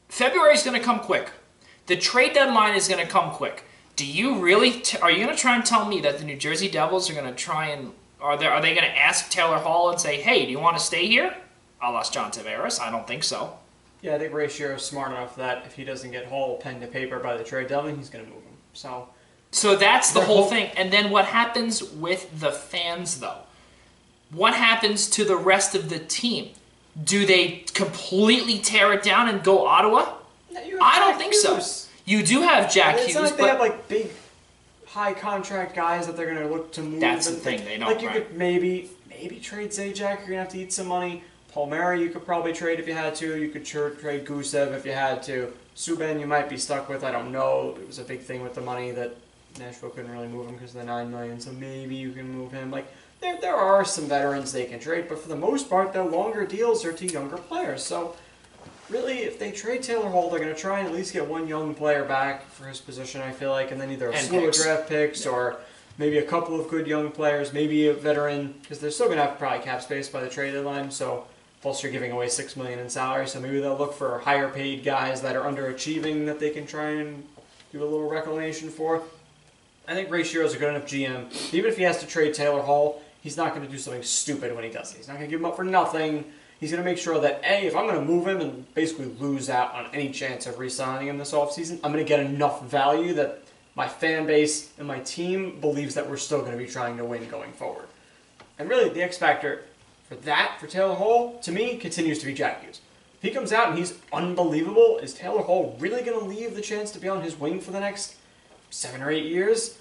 February is going to come quick. The trade deadline is going to come quick. Do you really, are you going to try and tell me that the New Jersey Devils are going to try and, are they going to ask Taylor Hall and say, hey, do you want to stay here? A la John Tavares? I don't think so. Yeah, I think Ratio is smart enough that if he doesn't get Hall pen to paper by the trade deadline, he's going to move him. So that's the whole thing. And then what happens with the fans, though? What happens to the rest of the team? Do they completely tear it down and go Ottawa? I don't think so. You do have Jack Hughes. It's not like they have like big, high contract guys that they're going to look to move. That's the thing. They don't. Like you could maybe trade Zajac. You're going to have to eat some money. Palmieri you could probably trade if you had to. You could trade Gusev if you had to. Subban you might be stuck with. I don't know. It was a big thing with the money that Nashville couldn't really move him because of the $9 million. So maybe you can move him. Like there are some veterans they can trade, but for the most part, their longer deals are to younger players. So really, if they trade Taylor Hall, they're going to try and at least get one young player back for his position, I feel like, and then either a slew of draft picks or maybe a couple of good young players, maybe a veteran, because they're still going to have probably cap space by the trade deadline. So plus you're giving away $6 million in salary, so maybe they'll look for higher paid guys that are underachieving that they can try and do a little reclamation for. I think Ray Shero is a good enough GM. Even if he has to trade Taylor Hall, he's not going to do something stupid when he does it. He's not going to give him up for nothing. He's going to make sure that, A, if I'm going to move him and basically lose out on any chance of re-signing him this offseason, I'm going to get enough value that my fan base and my team believes that we're still going to be trying to win going forward. And really, the X factor for Taylor Hall, to me, continues to be Jack Hughes. If he comes out and he's unbelievable, is Taylor Hall really going to leave the chance to be on his wing for the next 7 or 8 years?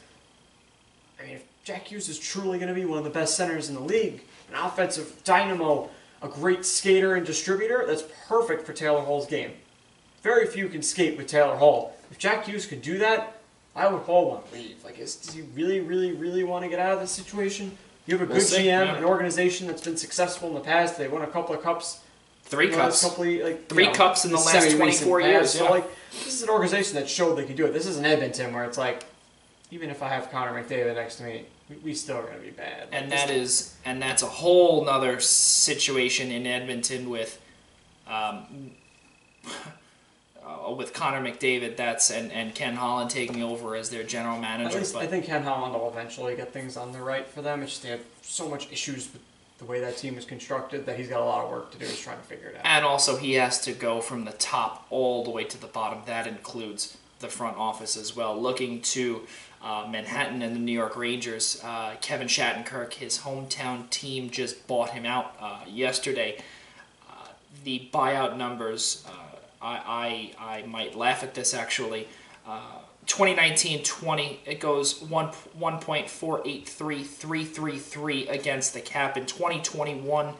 I mean, if Jack Hughes is truly going to be one of the best centers in the league, an offensive dynamo, a great skater and distributor, that's perfect for Taylor Hall's game. Very few can skate with Taylor Hall. If Jack Hughes could do that, why would Hall want to leave? Like, does he really, really, really want to get out of this situation? You have a good GM, an organization that's been successful in the past. They won a couple of cups. Three cups. Three cups in the last 24 years. So, like, this is an organization that showed they could do it. This isn't Edmonton where it's like, even if I have Connor McDavid next to me, we still are going to be bad. And that's a whole nother situation in Edmonton with Connor McDavid. And Ken Holland taking over as their general manager. At least I think Ken Holland will eventually get things on the right for them. It's just they have so much issues with the way that team is constructed that he's got a lot of work to do. He's trying to figure it out. And also he has to go from the top all the way to the bottom. That includes the front office as well. Looking to Manhattan and the New York Rangers, Kevin Shattenkirk, his hometown team, just bought him out yesterday. The buyout numbers, I might laugh at this actually. 2019-20, it goes 1.483333 against the cap. In 2020-21,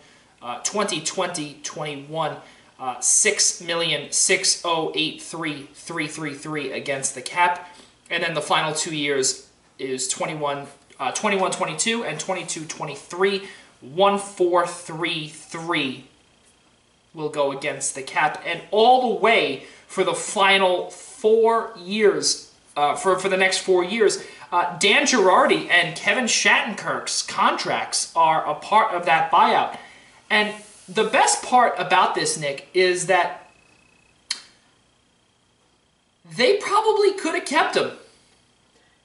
6,6083,333 against the cap. And then the final 2 years is 21-22 and 22-23, 1,433 will go against the cap, and all the way for the final 4 years, for the next 4 years, Dan Girardi and Kevin Shattenkirk's contracts are a part of that buyout. And the best part about this, Nick, is that they probably could have kept him.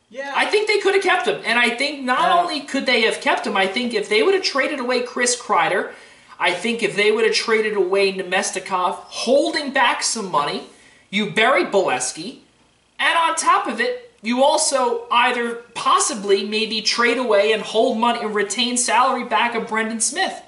Yeah. I think they could have kept him. And I think not only could they have kept him, I think if they would have traded away Chris Kreider, I think if they would have traded away Nemestikov, holding back some money, you bury Bolesky, and on top of it, you also either possibly maybe trade away and hold money and retain salary back of Brendan Smith.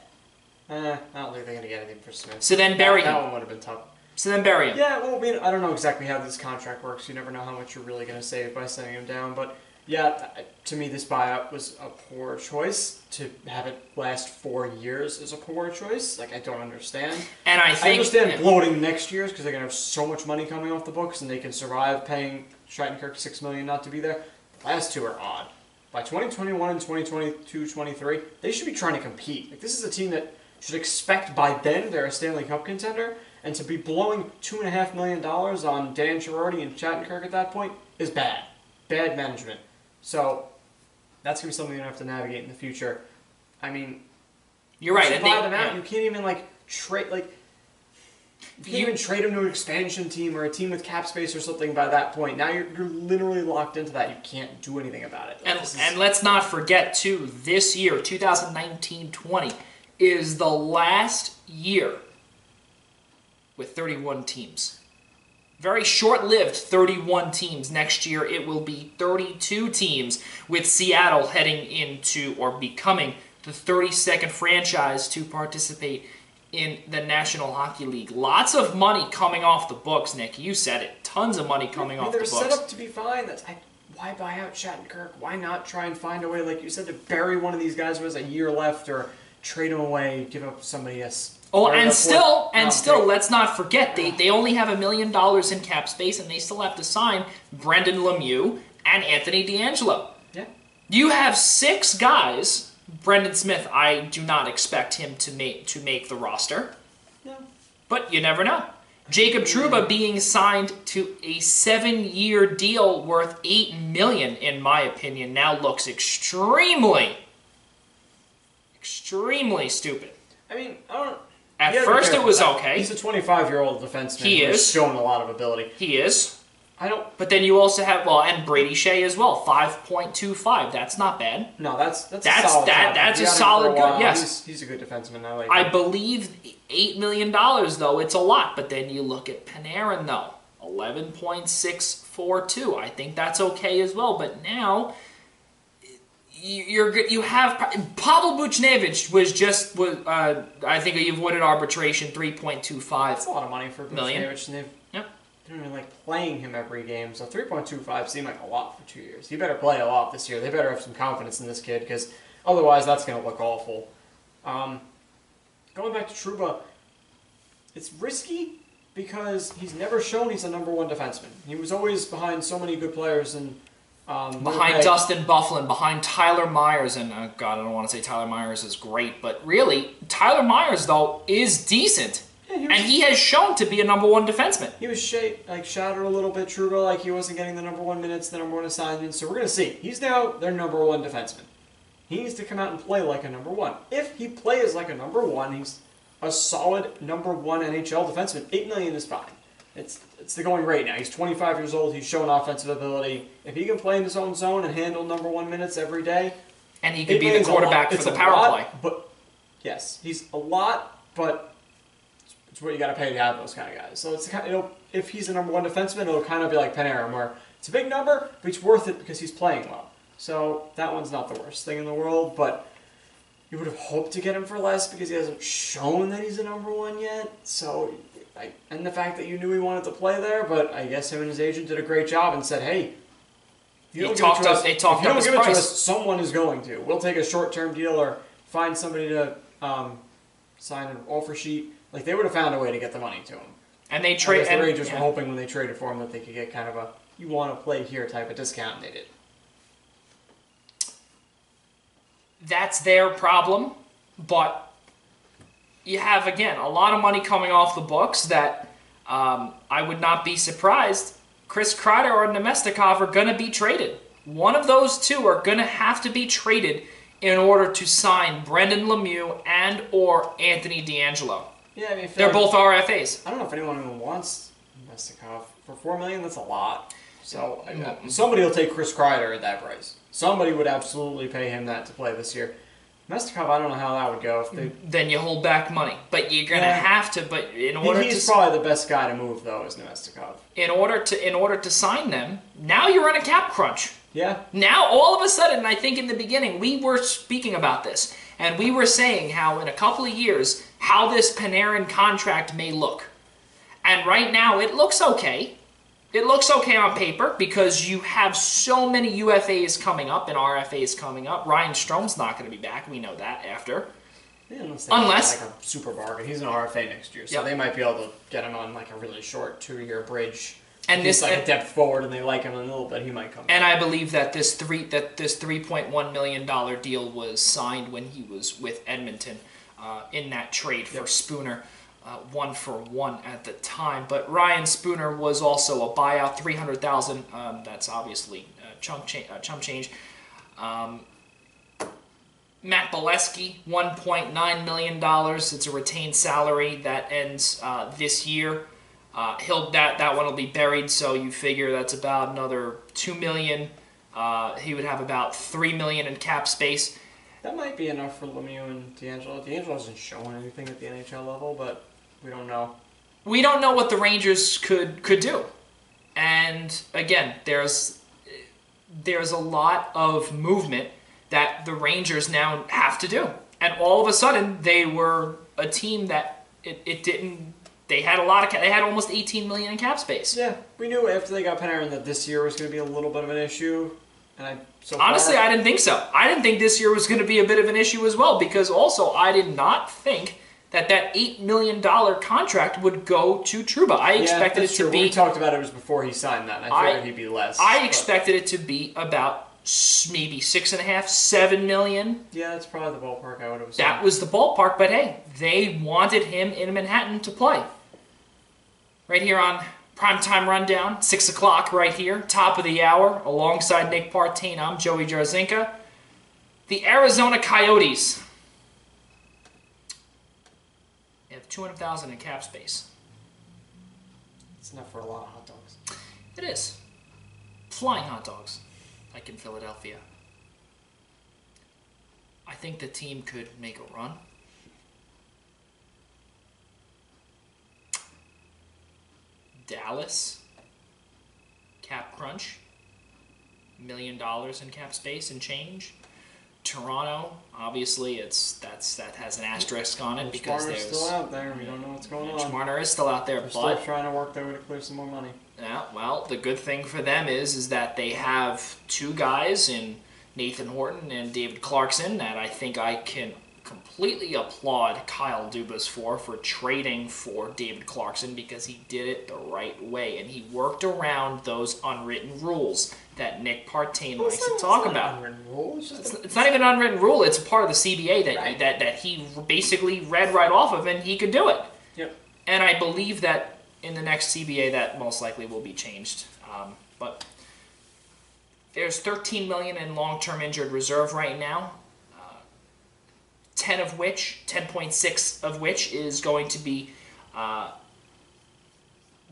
I don't think they're going to get anything for Smith. So then bury him. That one would have been tough. So then bury him. Yeah, well, I mean, I don't know exactly how this contract works. You never know how much you're really going to save by sending him down. But, yeah, to me, this buyout was a poor choice. To have it last 4 years is a poor choice. Like, I don't understand. And I understand bloating next year's because they're going to have so much money coming off the books and they can survive paying Shattenkirk $6 million not to be there. The last two are odd. By 2021 and 2022-23, they should be trying to compete. Like, this is a team that should expect by then they're a Stanley Cup contender, and to be blowing $2.5 million on Dan Girardi and Shattenkirk at that point is bad. Bad management. So that's going to be something you're going to have to navigate in the future. I mean, you're right. To buy them out, you can't even trade you can't even trade them to an expansion team or a team with cap space or something by that point. Now you're literally locked into that. You can't do anything about it. And let's not forget too, this year, 2019-20, is the last year with 31 teams. Very short-lived 31 teams. Next year it will be 32 teams, with Seattle heading into or becoming the 32nd franchise to participate in the National Hockey League. Lots of money coming off the books, Nick. You said it. Tons of money coming off the books. They're set up to be fine. Why buy out Shattenkirk? Why not try and find a way, like you said, to bury one of these guys who has a year left, or trade him away, give up somebody else. Oh, and still, let's not forget, they only have $1 million in cap space, and they still have to sign Brendan Lemieux and Anthony DeAngelo. Yeah. You have 6 guys. Brendan Smith, I do not expect him to make the roster. No. But you never know. Jacob Trouba being signed to a 7-year deal worth $8 million, in my opinion, now looks extremely stupid. I mean, I don't... At first it was okay. He's a 25-year-old defenseman who's shown a lot of ability. He is. I don't... But then you also have, and Brady Shea as well, 5.25. That's not bad. No, that's a solid that's a solid good, yes. He's a good defenseman. I like I him. believe $8 million, though, it's a lot. But then you look at Panarin, though, 11.642. I think that's okay as well. But now... You have Pavel Buchnevich I think he avoided arbitration 3.25. That's a lot of money for Buchnevich, and they don't even like playing him every game. So 3.25 seemed like a lot for 2 years. He better play a lot this year. They better have some confidence in this kid, because otherwise that's going to look awful. Going back to Trouba, it's risky because he's never shown he's a #1 defenseman. He was always behind so many good players and. Behind Dustin Byfuglien, behind Tyler Myers, and God, I don't want to say Tyler Myers is great, but really, Tyler Myers, though, is decent. Yeah, he has shown to be a #1 defenseman. He was shattered a little bit, Trouba, like he wasn't getting the #1 minutes, the #1 assignments, so we're going to see. He's now their #1 defenseman. He needs to come out and play like a #1. If he plays like a #1, he's a solid #1 NHL defenseman. $8 million is fine. It's the going rate now. He's 25 years old. He's shown offensive ability. If he can play in his own zone and handle #1 minutes every day, and he could be the quarterback for the power play. But yes, he's a lot. But It's what you got to pay to have those kind of guys. So it's kind of, if he's a number one defenseman, it'll kind of be like Panarin, where it's a big number, but he's worth it because he's playing well. So that one's not the worst thing in the world, but you would have hoped to get him for less because he hasn't shown that he's a number one yet. So, and the fact that you knew he wanted to play there, but I guess him and his agent did a great job and said, hey, if you don't give it to us, someone is going to. We'll take a short-term deal or find somebody to sign an offer sheet. Like, they would have found a way to get the money to him. And they trade. The Rangers were hoping when they traded for him that they could get kind of a you want to play here type of discount, and they did. That's their problem, but you have, again, a lot of money coming off the books that I would not be surprised. Chris Kreider or Nemestikov are going to be traded. One of those two are going to have to be traded in order to sign Brendan Lemieux and or Anthony DeAngelo. Yeah, I mean, they're both RFAs. I don't know if anyone even wants Nemestikov. For $4 million, that's a lot. So somebody will take Chris Kreider at that price. Somebody would absolutely pay him that to play this year. Nemestikov, I don't know how that would go. Then you hold back money, but you're gonna have to. But in order he's probably the best guy to move, though, is Nemestikov. In order to sign them, now you're in a cap crunch. Yeah. Now all of a sudden, I think in the beginning we were speaking about this, and we were saying how in a couple of years how this Panarin contract may look, and right now it looks okay. It looks okay on paper because you have so many UFAs coming up and RFAs coming up. Ryan Strom's not going to be back. We know that after. Yeah, unless like a super bargain. He's an RFA next year, so they might be able to get him on like a really short 2-year bridge. And he's like a depth forward, and they like him a little bit. He might come. And I believe that this $3.1 million deal was signed when he was with Edmonton in that trade for Spooner. 1-for-1 at the time, but Ryan Spooner was also a buyout, $300,000. That's obviously chump change. Matt Bolesky, $1.9 million. It's a retained salary that ends this year. That one will be buried, so you figure that's about another $2 million. He would have about $3 million in cap space. That might be enough for Lemieux and DeAngelo. DeAngelo hasn't shown anything at the NHL level, but we don't know. We don't know what the Rangers could do. And again, there's a lot of movement that the Rangers now have to do. And all of a sudden, they were a team that they had almost $18 million in cap space. Yeah, we knew after they got Panarin that this year was going to be a little bit of an issue. And honestly, I didn't think so. I didn't think this year was going to be a bit of an issue as well, because also I did not think that $8 million contract would go to Trouba. I expected it to be. We talked about it was before he signed that, and I figured he'd be less. I expected it to be about maybe $6.5, $7 million. Yeah, that's probably the ballpark I would have said. That was the ballpark, but hey, they wanted him in Manhattan to play. Right here on Primetime Rundown, 6 o'clock right here, top of the hour, alongside Nick Partain. I'm Joey Jarzynka. The Arizona Coyotes. They have $200,000 in cap space. It's enough for a lot of hot dogs. It is. Flying hot dogs, like in Philadelphia. I think the team could make a run. Dallas, cap crunch, $1 million in cap space and change. Toronto, obviously, that has an asterisk on it because there's still out there. We don't know what's going on. Marner is still out there, They're still trying to work their way to clear some more money. Yeah, well, the good thing for them is that they have two guys in Nathan Horton and David Clarkson that I think I can completely applaud Kyle Dubas for trading for David Clarkson, because he did it the right way and he worked around those unwritten rules that Nick Partain likes to talk about. It's not even an unwritten rule. It's a part of the CBA that he basically read right off of, and he could do it. Yep. And I believe that in the next CBA that most likely will be changed. But there's $13 million in long-term injured reserve right now. 10.6 of which is going to be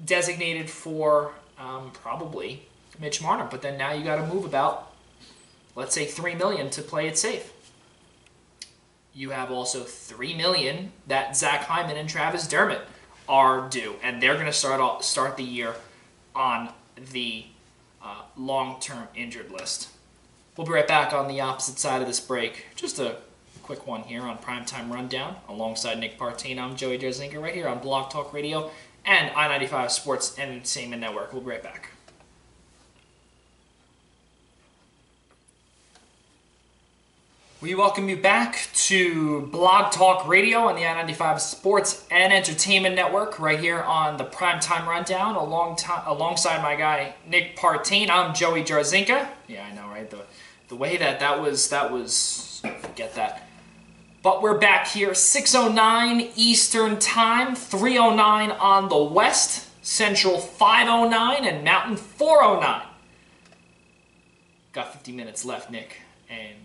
designated for probably Mitch Marner. But then now you got to move about, let's say, $3 million to play it safe. You have also $3 million that Zach Hyman and Travis Dermott are due, and they're going to start the year on the long-term injured list. We'll be right back on the opposite side of this break. Just a quick one here on Primetime Rundown. Alongside Nick Partain, I'm Joey Jarzynka right here on Blog Talk Radio and I-95 Sports and Entertainment Network. We'll be right back. We welcome you back to Blog Talk Radio on the I-95 Sports and Entertainment Network right here on the Primetime Rundown alongside my guy Nick Partain. I'm Joey Jarzynka. Yeah, I know, right? The way that was, forget that. But we're back here, 6:09 Eastern Time, 3:09 on the West, Central 5:09, and Mountain 4:09. Got 50 minutes left, Nick, and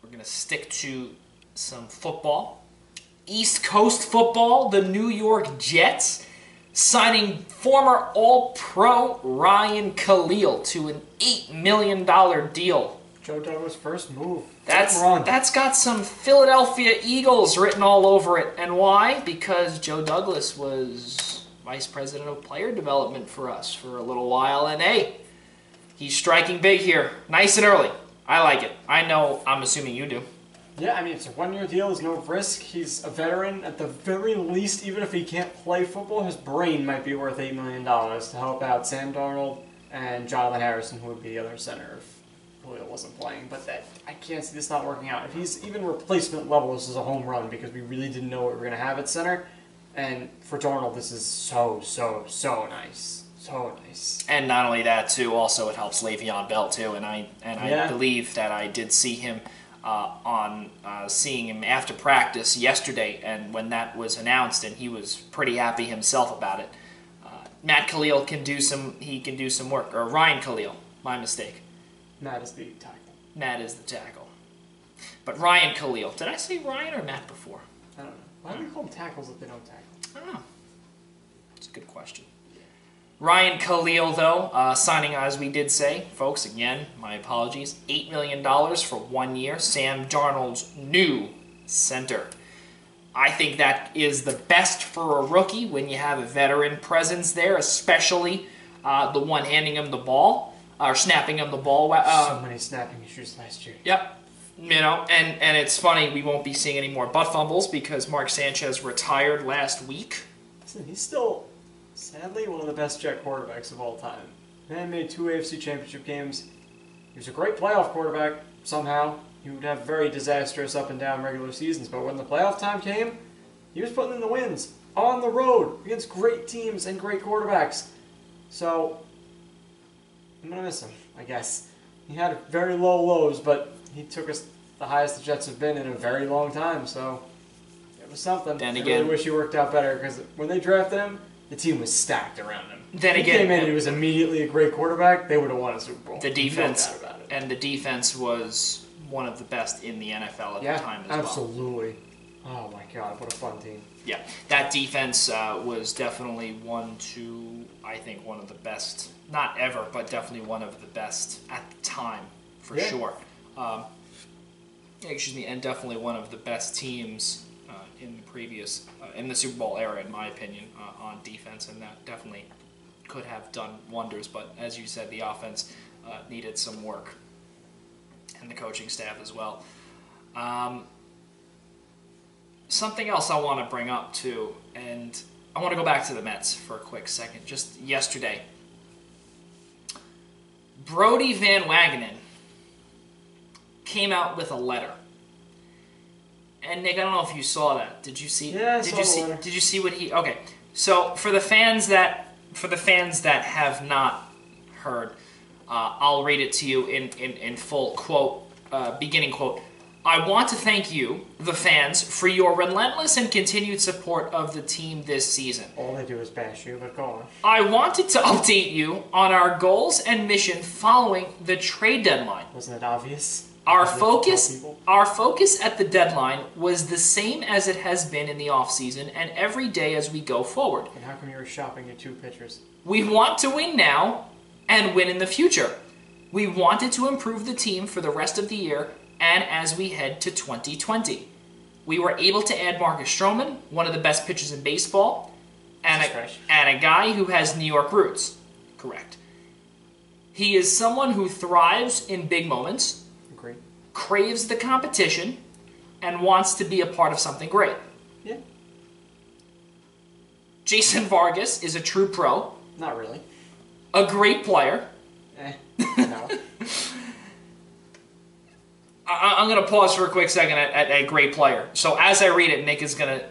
we're going to stick to some football. East Coast football, the New York Jets signing former All-Pro Ryan Khalil to an $8 million deal. Joe Douglas' first move. That's got some Philadelphia Eagles written all over it. And why? Because Joe Douglas was Vice President of Player Development for us for a little while. And hey, he's striking big here. Nice and early. I like it. I'm assuming you do. Yeah, I mean, it's a one-year deal. There's no risk. He's a veteran. At the very least, even if he can't play football, his brain might be worth $8 million to help out Sam Darnold and Jonathan Harrison, who would be the other center if Khalil wasn't playing. But I can't see this not working out. If he's even replacement level, this is a home run because we really didn't know what we were going to have at center. And for Darnold, this is so nice. So nice. And not only that, too, also it helps Le'Veon Bell, too. And I believe that I did see him seeing him after practice yesterday, and when that was announced, and he was pretty happy himself about it. Matt Khalil can do some work. Or Ryan Khalil, my mistake. Matt is the tackle. Matt is the tackle. But Ryan Khalil. Did I say Ryan or Matt before? I don't know. Why do we call them tackles if they don't tackle? I don't know. It's a good question. Ryan Khalil, though, signing, as we did say, folks, again, my apologies, $8 million for 1 year. Sam Darnold's new center. I think that is the best for a rookie when you have a veteran presence there, especially the one handing him the ball, or snapping him the ball. So many snapping issues last year. Yep. You know, and it's funny, we won't be seeing any more butt fumbles because Mark Sanchez retired last week. Listen, he's still, sadly, one of the best Jet quarterbacks of all time. Man made 2 AFC Championship games. He was a great playoff quarterback, somehow. He would have very disastrous up and down regular seasons, but when the playoff time came, he was putting in the wins on the road against great teams and great quarterbacks. So, I'm going to miss him, I guess. He had very low lows, but he took us the highest the Jets have been in a very long time, so it was something. Then I again, really wish he worked out better, because when they drafted him, the team was stacked around him. Then he again, came in and he was immediately a great quarterback, they would have won a Super Bowl. The defense, no doubt about it. and the defense was one of the best in the NFL at the time as well. Absolutely. Oh my God, what a fun team. Yeah, that defense was definitely one of the best, not ever, but definitely one of the best at the time, for sure. And definitely one of the best teams in the Super Bowl era, in my opinion, on defense, and that definitely could have done wonders. But as you said, the offense needed some work, and the coaching staff as well. Something else I want to bring up too, and I want to go back to the Mets for a quick second. Just yesterday, Brodie Van Wagenen came out with a letter. And Nick, I don't know if you saw that. Did you see? Yeah, I saw the letter. Did you see what he? Okay, so for the fans that have not heard, I'll read it to you in full quote, beginning quote. I want to thank you, the fans, for your relentless and continued support of the team this season. All they do is bash you, but go on. I wanted to update you on our goals and mission following the trade deadline. Wasn't it obvious? Our focus at the deadline was the same as it has been in the offseason and every day as we go forward. And how come you were shopping at 2 pitchers? We want to win now and win in the future. We wanted to improve the team for the rest of the year and as we head to 2020. We were able to add Marcus Stroman, one of the best pitchers in baseball, and a guy who has New York roots. Correct. He is someone who thrives in big moments, Agreed. Craves the competition, and wants to be a part of something great. Yeah. Jason Vargas is a true pro. Not really. A great player. No. I'm going to pause for a quick second at a great player. So as I read it, he's going to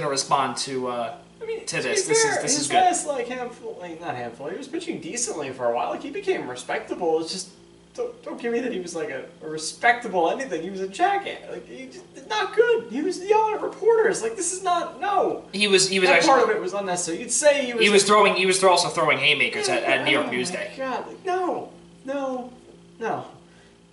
respond to this. This is good. Last, he was pitching decently for a while. Like, he became respectable. It's just, don't give me that he was like a respectable anything. He was a jackass. Like, he just not good. He was yelling at reporters. Like, this is not, no. He was that actually, part of it was unnecessary. You'd say he was. He was also throwing haymakers at New York Newsday. God, like, no.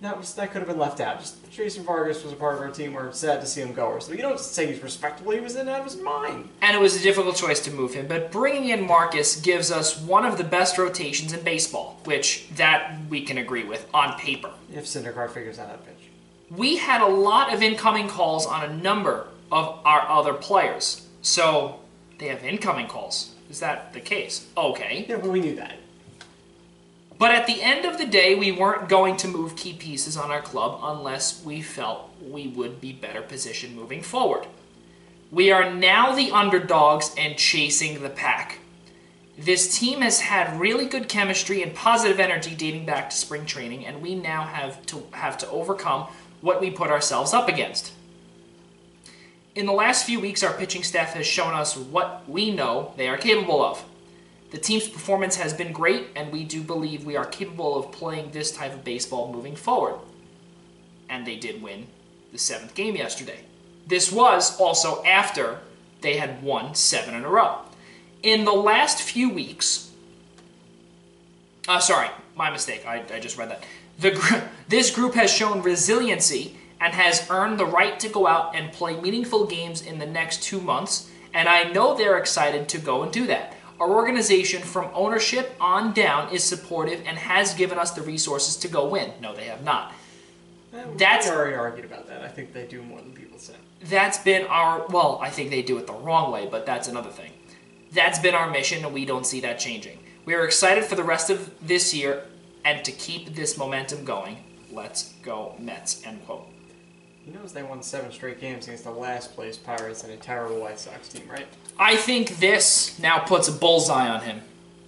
That could have been left out. Just Jason Vargas was a part of our team. We're sad to see him go. So you don't say he's respectable. He was in out of his mind. And it was a difficult choice to move him. But bringing in Marcus gives us one of the best rotations in baseball, which that we can agree with on paper. If Syndergaard figures out that pitch. We had a lot of incoming calls on a number of our other players. So they have incoming calls. Is that the case? Okay. Yeah, but we knew that. But at the end of the day, we weren't going to move key pieces on our club unless we felt we would be better positioned moving forward. We are now the underdogs and chasing the pack. This team has had really good chemistry and positive energy dating back to spring training, and we now have to overcome what we put ourselves up against. In the last few weeks, our pitching staff has shown us what we know they are capable of. The team's performance has been great, and we do believe we are capable of playing this type of baseball moving forward. And they did win the 7th game yesterday. This was also after they had won 7 in a row. In the last few weeks... sorry, my mistake. I just read that. This group has shown resiliency and has earned the right to go out and play meaningful games in the next 2 months, and I know they're excited to go and do that. Our organization, from ownership on down, is supportive and has given us the resources to go win. No, they have not. We already argued about that. I think they do more than people say. That's been our... Well, I think they do it the wrong way, but that's another thing. That's been our mission, and we don't see that changing. We are excited for the rest of this year and to keep this momentum going. Let's go Mets, end quote. He knows they won 7 straight games against the last place Pirates and a terrible White Sox team, right? I think this now puts a bullseye on him.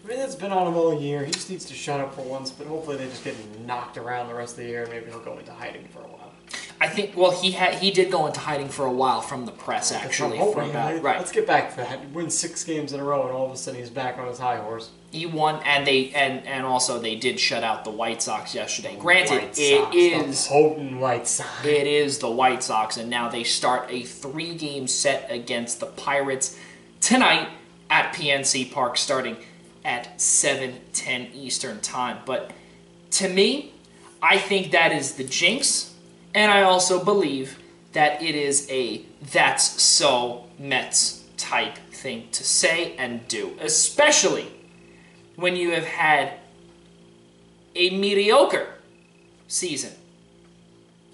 I mean, that's been on him all year. He just needs to shut up for once, but hopefully they just get knocked around the rest of the year, and maybe he'll go into hiding for a while. I think, well, he did go into hiding for a while from the press, actually. Right. Let's get back to that. He wins 6 games in a row, and all of a sudden he's back on his high horse. He won, and also they did shut out the White Sox yesterday. Granted, it is the potent White Sox. It is the White Sox, and now they start a 3-game set against the Pirates tonight at PNC Park, starting at 7:10 Eastern Time. But to me, I think that is the jinx, and I also believe that it is a "that's so Mets" type thing to say and do, especially when you have had a mediocre season.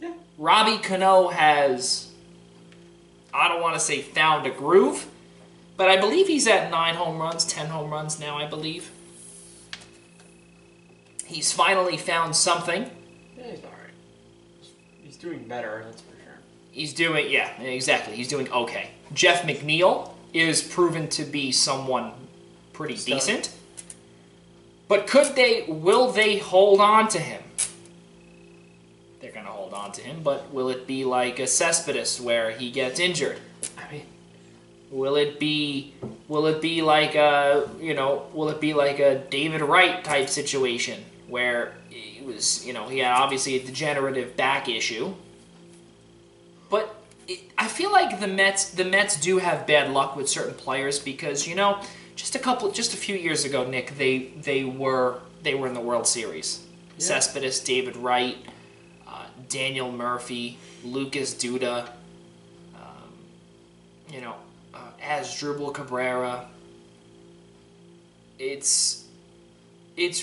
Yeah. Robbie Cano has, I don't want to say found a groove, but I believe he's at 9 home runs, 10 home runs now, I believe. He's finally found something. Yeah, he's alright. He's doing better, that's for sure. He's doing, yeah, exactly. He's doing okay. Jeff McNeil is proven to be someone pretty decent. But will they hold on to him? They're going to hold on to him, but will it be like a Cespedes where he gets injured? I mean, will it be like a David Wright type situation where he had obviously a degenerative back issue? But I feel like the Mets do have bad luck with certain players because, just a few years ago, Nick, they were in the World Series. Yeah. Cespedes, David Wright, Daniel Murphy, Lucas Duda, Asdrubal Cabrera. It's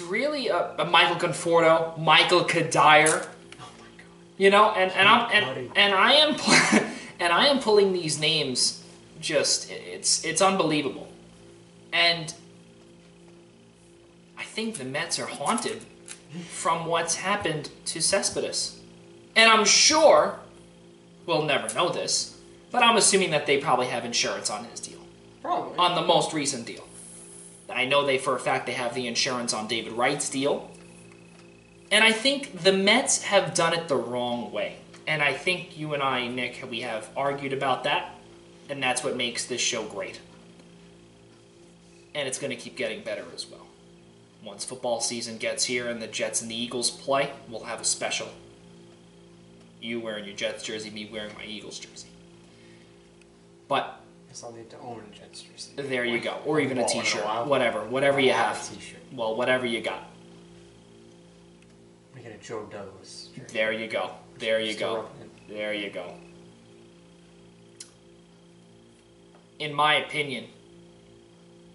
really a Michael Conforto, Michael Kadire. Oh my God. I am pulling these names just, it's unbelievable. And I think the Mets are haunted from what's happened to Cespedes. And I'm sure, we'll never know this, but I'm assuming that they probably have insurance on his deal. Probably. On the most recent deal. I know for a fact they have the insurance on David Wright's deal. And I think the Mets have done it the wrong way. And I think you and I, Nick, we have argued about that. And that's what makes this show great. And it's going to keep getting better as well. Once football season gets here and the Jets and the Eagles play, we'll have a special. You wearing your Jets jersey, me wearing my Eagles jersey. But I guess I'll need to own a Jets jersey. There you go. Or even a t-shirt. Whatever you have. A t-shirt. Well, whatever you got. We get a Joe Douglas jersey. There you go. There you go. There you go. In my opinion,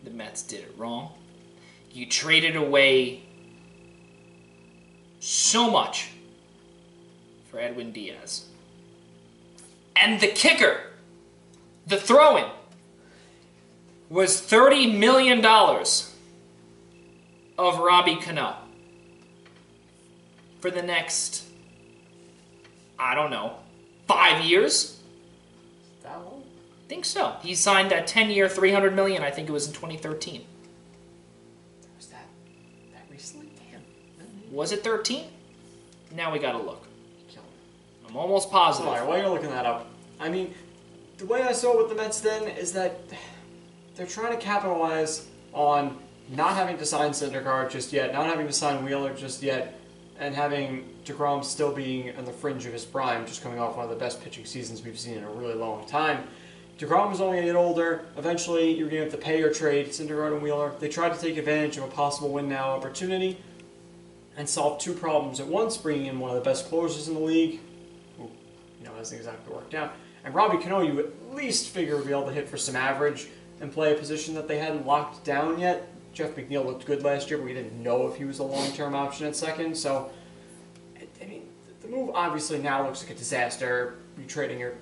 the Mets did it wrong. You traded away so much for Edwin Diaz. And the kicker, the throw-in, was $30 million of Robbie Cano for the next, I don't know, 5 years? That long? I think so. He signed that 10-year, $300 million. I think it was in 2013. Was that recently? Damn. Was it 13? Now we gotta look. Kill me. I'm almost positive. Alright, while you're looking that up, I mean, the way I saw it with the Mets then is that they're trying to capitalize on not having to sign Syndergaard just yet, not having to sign Wheeler just yet, and having DeGrom still being on the fringe of his prime, just coming off one of the best pitching seasons we've seen in a really long time. DeGrom was only going to get older. Eventually, you're going to have to pay or trade Syndergaard and Wheeler. They tried to take advantage of a possible win-now opportunity and solve two problems at once, bringing in one of the best closers in the league, who hasn't exactly worked out. And Robbie Cano, you at least figure would be able to hit for some average and play a position that they hadn't locked down yet. Jeff McNeil looked good last year, but we didn't know if he was a long-term option at second. So, I mean, the move obviously now looks like a disaster. You're trading your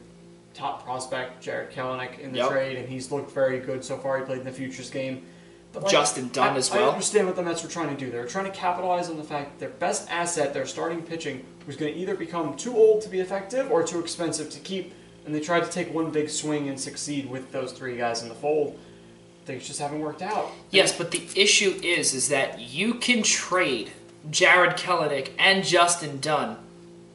top prospect, Jarred Kelenic, in the trade, and he's looked very good so far. He played in the Futures game. But Justin Dunn as well. I understand what the Mets were trying to do. They were trying to capitalize on the fact that their best asset, their starting pitching, was going to either become too old to be effective or too expensive to keep, and they tried to take one big swing and succeed with those three guys in the fold. Things just haven't worked out. Yes, but the issue is that you can trade Jarred Kelenic and Justin Dunn,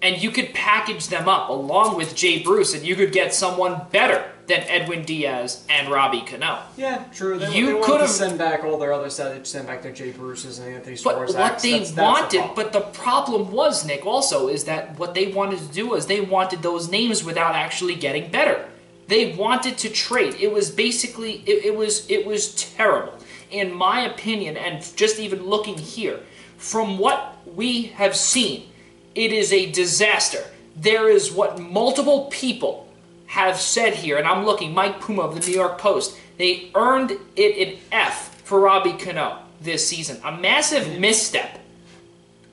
and you could package them up along with Jay Bruce, and you could get someone better than Edwin Diaz and Robbie Cano. Yeah, true. They wanted to send back all their other sets, send back their Jay Bruces and Anthony Suarez. But what they wanted, but the problem was, Nick, also, is that what they wanted to do was they wanted those names without actually getting better. They wanted to trade. It was basically, it was terrible. In my opinion, and just even looking here, from what we have seen, it is a disaster. There is what multiple people have said here, and I'm looking, Mike Puma of the New York Post, they earned it an F for Robbie Cano this season. A massive misstep.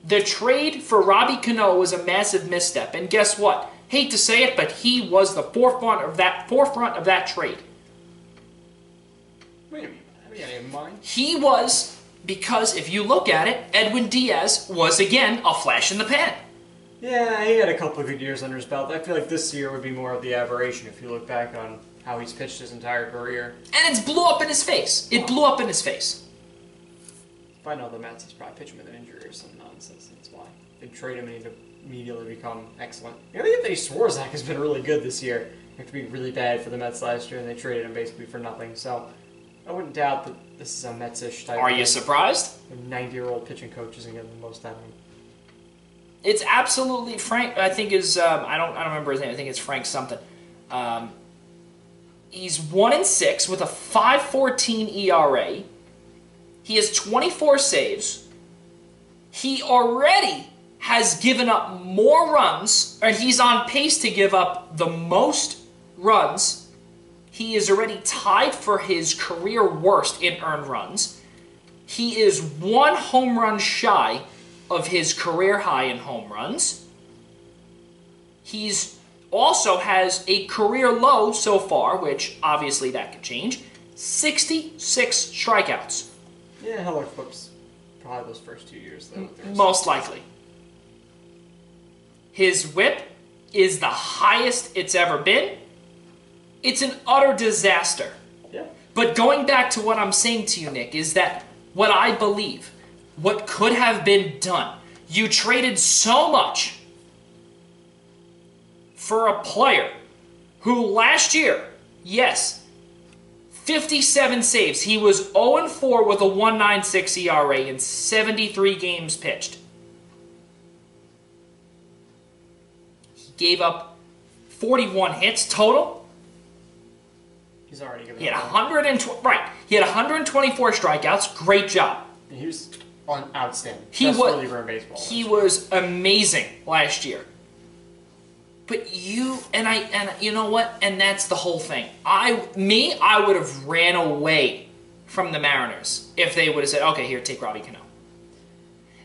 The trade for Robbie Cano was a massive misstep, and guess what? Hate to say it, but he was the forefront of that trade. Wait a minute. Have you got it in mind? He was, because if you look at it, Edwin Diaz was, again, a flash in the pan. Yeah, he had a couple of good years under his belt. I feel like this year would be more of the aberration if you look back on how he's pitched his entire career. And it's blew up in his face. It blew up in his face. If I know the Mets, he's probably pitching with an injury or some nonsense. That's why. They trade him and he'd immediately become excellent. You know, Anthony Swarzak has been really good this year. After being really bad for the Mets last year, and they traded him basically for nothing. So I wouldn't doubt that this is a Mets-ish type. Are you surprised? A 90-year-old pitching coach isn't getting the most out of him. It's absolutely Frank. I think is I don't remember his name. I think it's Frank something. He's 1-6 with a 5.14 ERA. He has 24 saves. He already has given up more runs, and he's on pace to give up the most runs. He is already tied for his career worst in earned runs. He is 1 home run shy of his career high in home runs. He's also has a career low so far, which obviously that could change, 66 strikeouts. Yeah, he'll look flips probably those first 2 years, though. Most likely. His whip is the highest it's ever been. It's an utter disaster. Yeah. But going back to what I'm saying to you, Nick, is that what I believe, what could have been done, you traded so much for a player who last year, yes, 57 saves. He was 0-4 with a 1.96 ERA in 73 games pitched. He gave up 41 hits total. He's already given. He had 120. Right. He had 124 strikeouts. Great job. He was outstanding. Best reliever in baseball. He was amazing last year. But you know what? And that's the whole thing. I would have ran away from the Mariners if they would have said, "Okay, here, take Robbie Cano."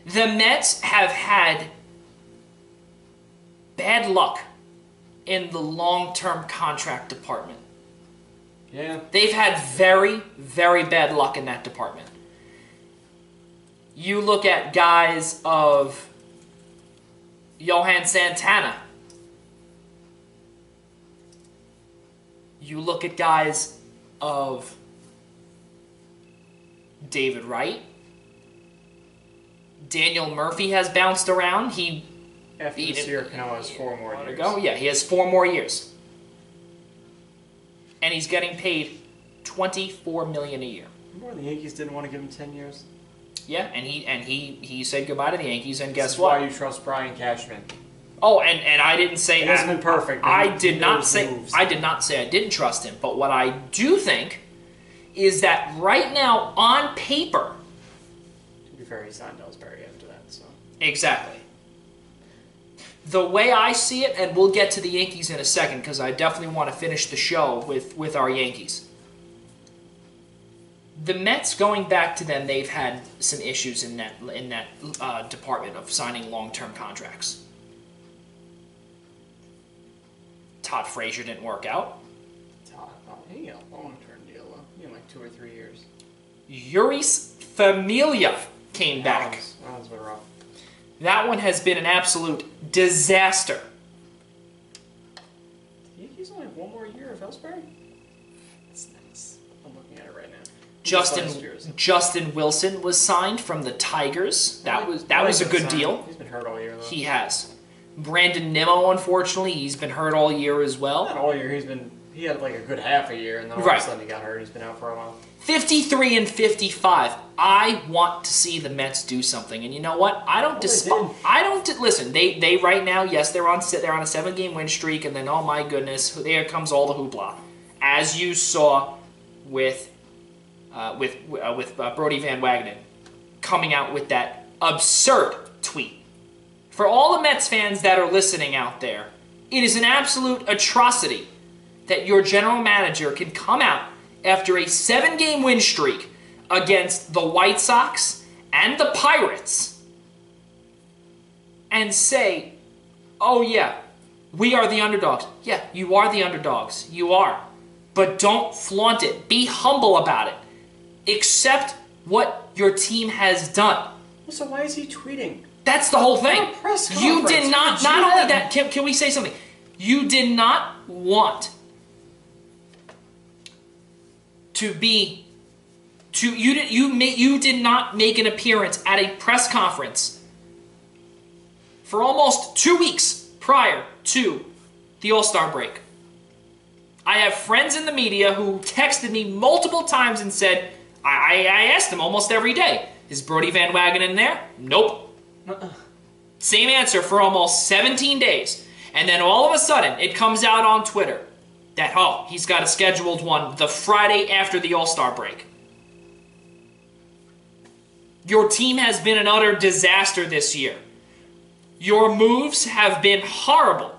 The Mets have had bad luck in the long-term contract department. Yeah. They've had very, very bad luck in that department. You look at guys of Johan Santana. You look at guys of David Wright. Daniel Murphy has bounced around. After this year, Cano has 4 more years. Yeah, he has 4 more years. And he's getting paid $24 million a year. Remember the Yankees didn't want to give him 10 years? Yeah, and he said goodbye to the Yankees, and guess This is what? why you trust Brian Cashman. Oh, and I didn't say He hasn't been perfect. I did not say I didn't trust him. But what I do think is that right now, on paper, to be fair, he signed Ellsbury after that. So exactly. The way I see it, and we'll get to the Yankees in a second because I definitely want to finish the show with our Yankees. The Mets, going back to them, they've had some issues in that department of signing long-term contracts. Todd Frazier didn't work out. He got a long-term deal, though. He had like 2 or 3 years. Yuris Familia came back. That one's been rough. That one has been an absolute disaster. The Yankees only have 1 more year of Ellsbury? That's nice. I'm looking at it right now. Justin Wilson was signed from the Tigers. That was a good deal. He's been hurt all year, though. He has. Brandon Nimmo, unfortunately, he's been hurt all year as well. Not all year. He had like a good half a year, and then all of a sudden he got hurt. He's been out for a while. 53 and 55. I want to see the Mets do something, and you know what? I don't listen. They right now, yes, they're on a 7-game win streak, and then oh my goodness, there comes all the hoopla, as you saw with Brody Van Wagenen coming out with that absurd tweet. For all the Mets fans that are listening out there, it is an absolute atrocity that your general manager can come out after a 7-game win streak against the White Sox and the Pirates and say, oh yeah, we are the underdogs. Yeah, you are the underdogs. You are. But don't flaunt it. Be humble about it. Accept what your team has done. So why is he tweeting? That's the whole thing. You did not only that, can we say something? You did not want to be, you did not make an appearance at a press conference for almost 2 weeks prior to the All-Star break. I have friends in the media who texted me multiple times and said, I asked them almost every day, is Brody Van Wagenen there? Nope. Same answer for almost 17 days. And then all of a sudden, it comes out on Twitter that, oh, he's got a scheduled one the Friday after the All-Star break. Your team has been an utter disaster this year. Your moves have been horrible.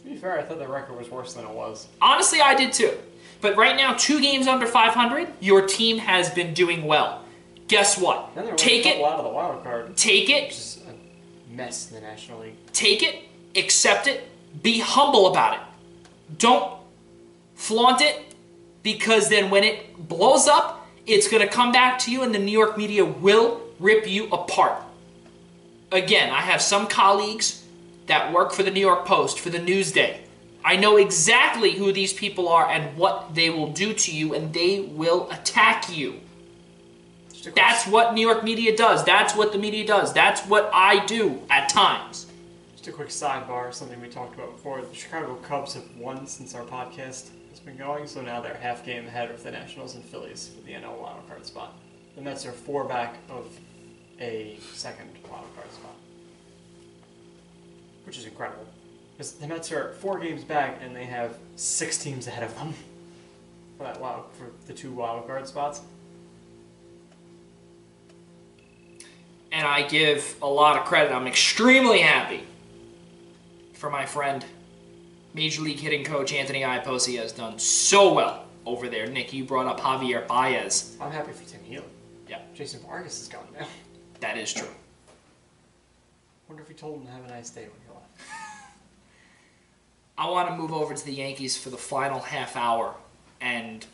To be fair, I thought the record was worse than it was. Honestly, I did too. But right now, 2 games under 500, your team has been doing well. Guess what? Take it. Out of the wild card. Take it. Which is a mess in the National League. Take it, accept it, Be humble about it. Don't flaunt it, because then when it blows up, it's going to come back to you and the New York media will rip you apart. Again, I have some colleagues that work for the New York Post, for the Newsday. I know exactly who these people are and what they will do to you, and they will attack you. That's what New York media does. That's what the media does. That's what I do at times. Just a quick sidebar, something we talked about before. The Chicago Cubs have won since our podcast has been going, so now they're half game ahead of the Nationals and Phillies for the NL wildcard spot. The Mets are 4 back of a second wildcard spot, which is incredible. Because the Mets are 4 games back, and they have 6 teams ahead of them for the 2 wildcard spots. And I give a lot of credit. I'm extremely happy for my friend, Major League hitting coach Anthony Iapos. He has done so well over there. Nick, you brought up Javier Baez. I'm happy for Tim Healy. Yeah. Jason Vargas is gone now. That is true. Wonder if he told him to have a nice day when he left. I want to move over to the Yankees for the final half hour, and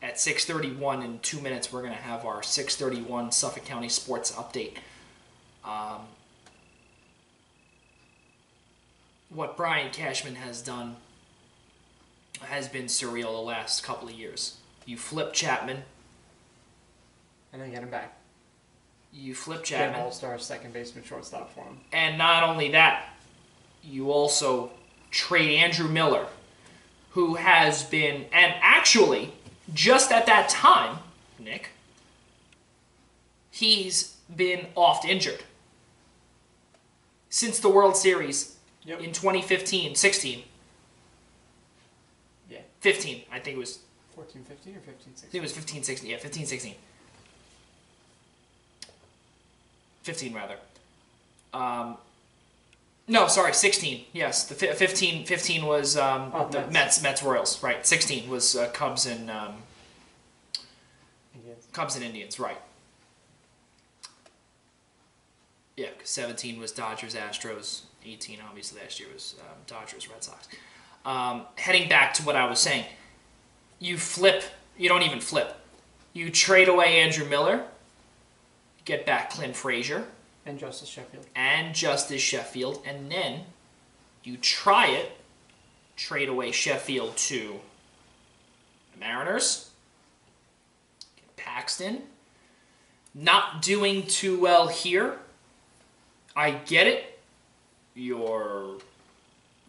at 6:31 in 2 minutes, we're going to have our 6:31 Suffolk County Sports Update. What Brian Cashman has done has been surreal the last couple of years. You flip Chapman. And then get him back. You flip Get Chapman. an all-star second baseman shortstop for him. And not only that, you also trade Andrew Miller, who has been, and actually, just at that time, Nick, he's been oft injured. Since the World Series in 2015, 16. Yeah. 15, I think it was. 14, 15 or 15, 16? I think it was 15, 16. Yeah, 15, 16. 15, rather. No, sorry, 16. Yes, the 15 was the Mets Royals. Right, 16 was Cubs and Indians. Cubs and Indians. Right. Yeah, 17 was Dodgers Astros. 18, obviously, last year was Dodgers Red Sox. Heading back to what I was saying, you flip. You don't even flip. You trade away Andrew Miller. Get back Clint Frazier. And Justice Sheffield. And then you try it, trade away Sheffield to the Mariners. Get Paxton. Not doing too well here. I get it. Your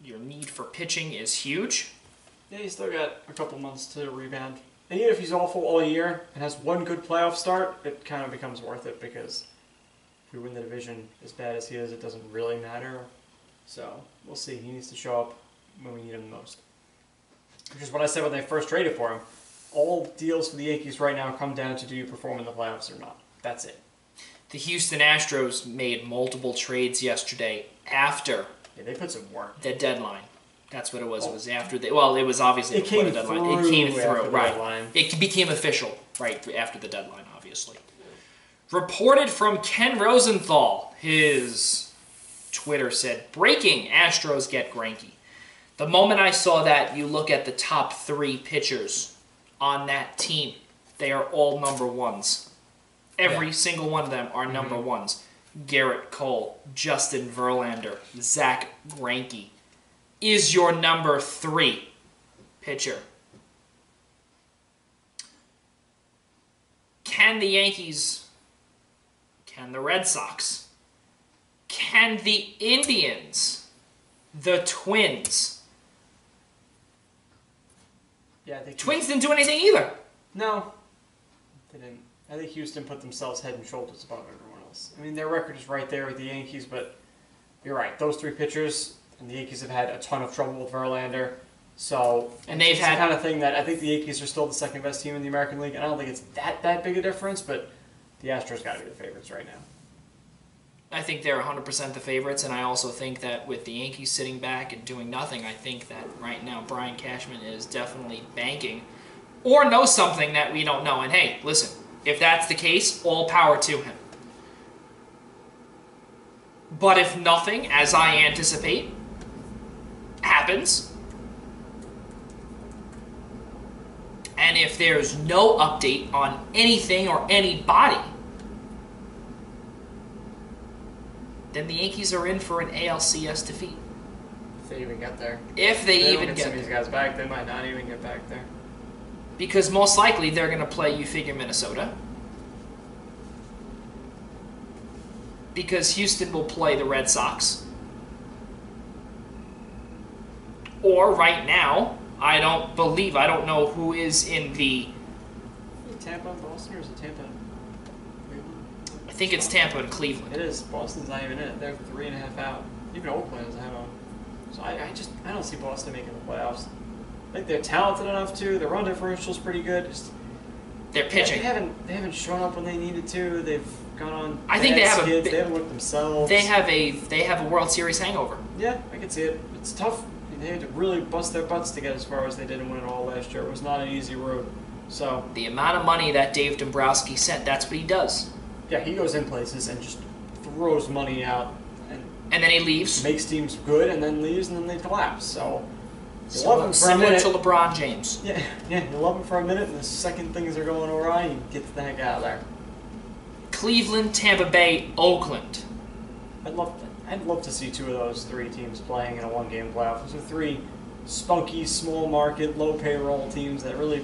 need for pitching is huge. Yeah, he's still got a couple months to rebound. And even if he's awful all year and has one good playoff start, it kind of becomes worth it, because if we win the division as bad as he is, it doesn't really matter. So we'll see. He needs to show up when we need him the most. Which is what I said when they first traded for him. All deals for the Yankees right now come down to do you perform in the playoffs or not. That's it. The Houston Astros made multiple trades yesterday after they put some work. The deadline. That's what it was. It was after the. Well, it was obviously before the deadline. It came through, right? It became official right after the deadline, obviously. Reported from Ken Rosenthal. His Twitter said, "Breaking: Astros get Greinke." The moment I saw that, you look at the top 3 pitchers on that team. They are all number ones. Every single one of them are number ones. Garrett Cole, Justin Verlander, Zach Greinke is your number 3 pitcher. Can the Yankees, can the Red Sox, can the Indians, the Twins? Yeah, I think Twins didn't do anything either. No, they didn't. I think Houston put themselves head and shoulders above everyone else. I mean, their record is right there with the Yankees, but you're right. Those 3 pitchers, and the Yankees have had a ton of trouble with Verlander. So, and they've had the kind of thing that I think the Yankees are still the second best team in the American League. And I don't think it's that big a difference, but the Astros got to be the favorites right now. I think they're 100% the favorites, and I also think that with the Yankees sitting back and doing nothing, I think that right now Brian Cashman is definitely banking or knows something that we don't know. And hey, listen, if that's the case, all power to him. But if nothing, as I anticipate, happens. And if there's no update on anything or anybody, then the Yankees are in for an ALCS defeat. If they even get there. If they even get get some of these guys back, they might not even get back there. Because most likely they're going to play, you figure, Minnesota. Because Houston will play the Red Sox. Or right now, I don't know who is in the... Tampa and Boston, or is it Tampa and Cleveland? I think it's Tampa and Cleveland. It is. Boston's not even in it. They're 3.5 out. Even Oakland is ahead on. So I don't see Boston making the playoffs. I think they're talented enough to. Their run differential's pretty good. Just they're pitching. They haven't shown up when they needed to. They've gone on. I think they have they haven't looked themselves. They have a World Series hangover. Yeah, I can see it. It's tough. They had to really bust their butts to get as far as they did and win it all last year. It was not an easy road. So the amount of money that Dave Dombrowski sent, that's what he does. Yeah, he goes in places and just throws money out. And then he leaves. Makes teams good and then leaves and then they collapse. So you love him for a minute. Similar to LeBron James. Yeah, you love him for a minute and the second things are going awry, you get the heck out of there. Cleveland, Tampa Bay, Oakland. I'd love to see two of those three teams playing in a one-game playoff. Those are three spunky, small market, low payroll teams that really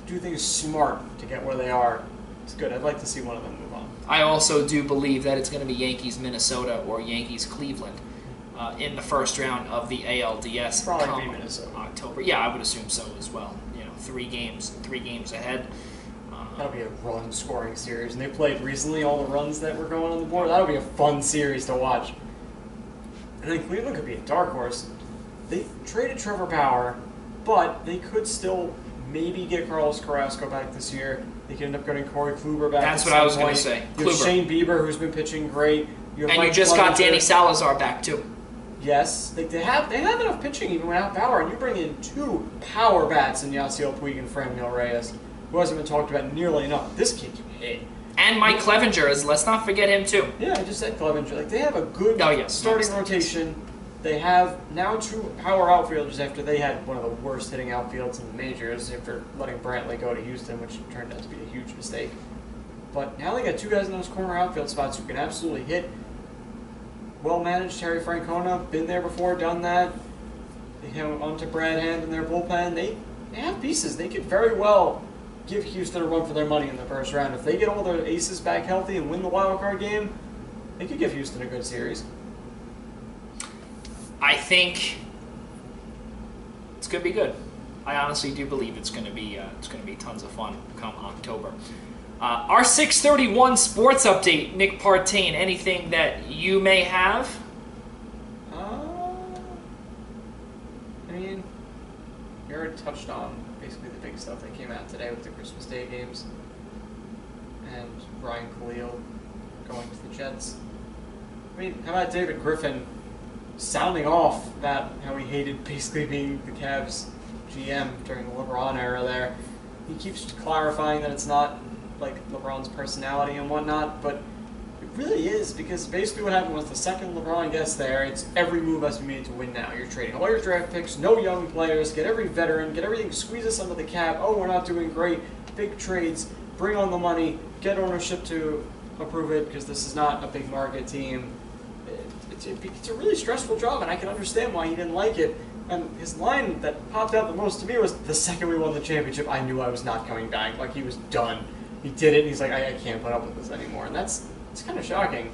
do things smart to get where they are. It's good. I'd like to see one of them move on. I also do believe that it's going to be Yankees Minnesota or Yankees Cleveland in the first round of the ALDS. Probably be Minnesota. October. Yeah, I would assume so as well. You know, three games ahead. That'll be a run-scoring series. And they played recently all the runs that were going on the board. That'll be a fun series to watch. And then Cleveland could be a dark horse. They traded Trevor Bauer, but they could still maybe get Carlos Carrasco back this year. They could end up getting Corey Kluber back. That's what I was going to say. You have Shane Bieber, who's been pitching great. You just got Danny Salazar back too. Yes, they have enough pitching even without Bauer, and you bring in two power bats in Yasiel Puig and Franmil Reyes, who hasn't been talked about nearly enough. This kid can hit. And Mike Clevenger let's not forget him too. Yeah, I just said Clevenger. Like they have a good starting rotation. They have now two power outfielders after they had one of the worst hitting outfields in the majors after letting Brantley go to Houston, which turned out to be a huge mistake. But now they got two guys in those corner outfield spots who can absolutely hit. Well-managed Terry Francona, been there before, done that. They have onto Brad Hand in their bullpen. They have pieces. They could very well give Houston a run for their money in the first round. If they get all their aces back healthy and win the wild card game, they could give Houston a good series. I think it's going to be good. I honestly do believe it's going to be tons of fun come October. Our 631 sports update, Nick Partain. Anything that you may have? I mean, you already touched on basically the big stuff that came out today with the Christmas Day games and Ryan Khalil going to the Jets. I mean, how about David Griffin sounding off about how he hated basically being the Cavs GM during the LeBron era there. He keeps clarifying that it's not like LeBron's personality and whatnot, but it really is, because basically what happened was the second LeBron gets there, it's every move has to be made to win now. You're trading all your draft picks, no young players, get every veteran, get everything, squeeze us under the cap. Oh, we're not doing great. Big trades, bring on the money, get ownership to approve it, because this is not a big market team. It's a really stressful job, and I can understand why he didn't like it. And his line that popped out the most to me was, the second we won the championship, I knew I was not coming back. Like, he was done. He did it, and he's like, I can't put up with this anymore. And it's kind of shocking.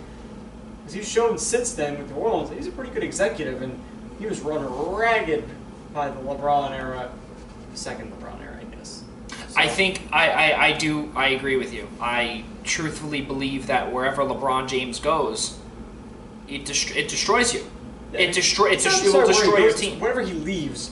Because he's shown since then with New Orleans that he's a pretty good executive, and he was run ragged by the LeBron era, the second LeBron era, I guess. So. I think I agree with you. I truthfully believe that wherever LeBron James goes, it destroys you. Yeah, it will destroy your team. Wherever he leaves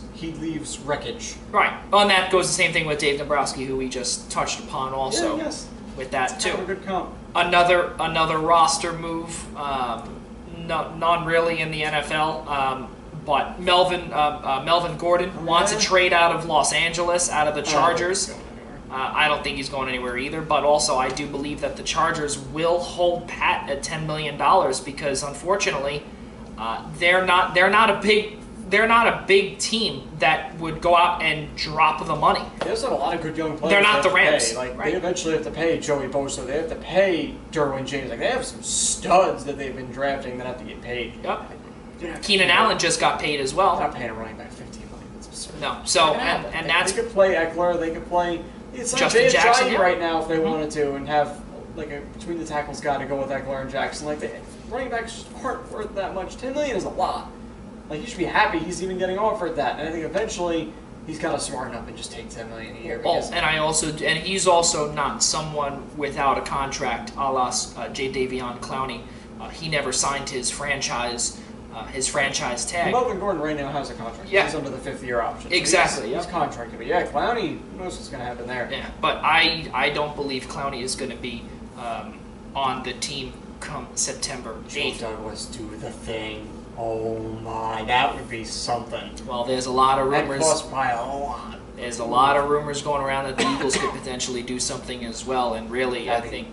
wreckage. Right. Well, and that goes the same thing with Dave Dombrowski, who we just touched upon also. Yeah, yes. With that it's too. Kind of a good comp. Another roster move, not really in the NFL, but Melvin Gordon wants a trade out of Los Angeles, out of the Chargers. I don't think he's going anywhere either, but also I do believe that the Chargers will hold pat at $10 million because, unfortunately, they're not a big they're not a big team that would go out and drop the money. They also have a lot of good young players. They're not the Rams. Like right. They eventually have to pay Joey Bosa. They have to pay Derwin James. Like they have some studs that they've been drafting that have to get paid. Yep. Keenan Allen just got paid as well. They're not paying a running back $15 million. That's absurd. No. So and that's they could play Eckler. They could play. It's like Justin Jackson right now if they wanted to, and have like a between the tackles guy to go with Eckler and Jackson. Like running backs just aren't worth that much. $10 million is a lot. Like, you should be happy he's even getting offered that. And I think eventually he's got to smarten up and just take $10 million a year. And he's also not someone without a contract, a la J. Davion Clowney. He never signed his franchise tag. Melvin Gordon right now has a contract. Yeah. He's under the 5th-year option. So exactly. He's contracted. But yeah, Clowney knows what's going to happen there. Yeah, but I don't believe Clowney is going to be on the team come September 8th. Joe Douglas do the thing. Oh my, that would be something. Well, there's a lot of rumors. That cost by a lot. There's a lot of rumors going around that the Eagles could potentially do something as well. And really, I think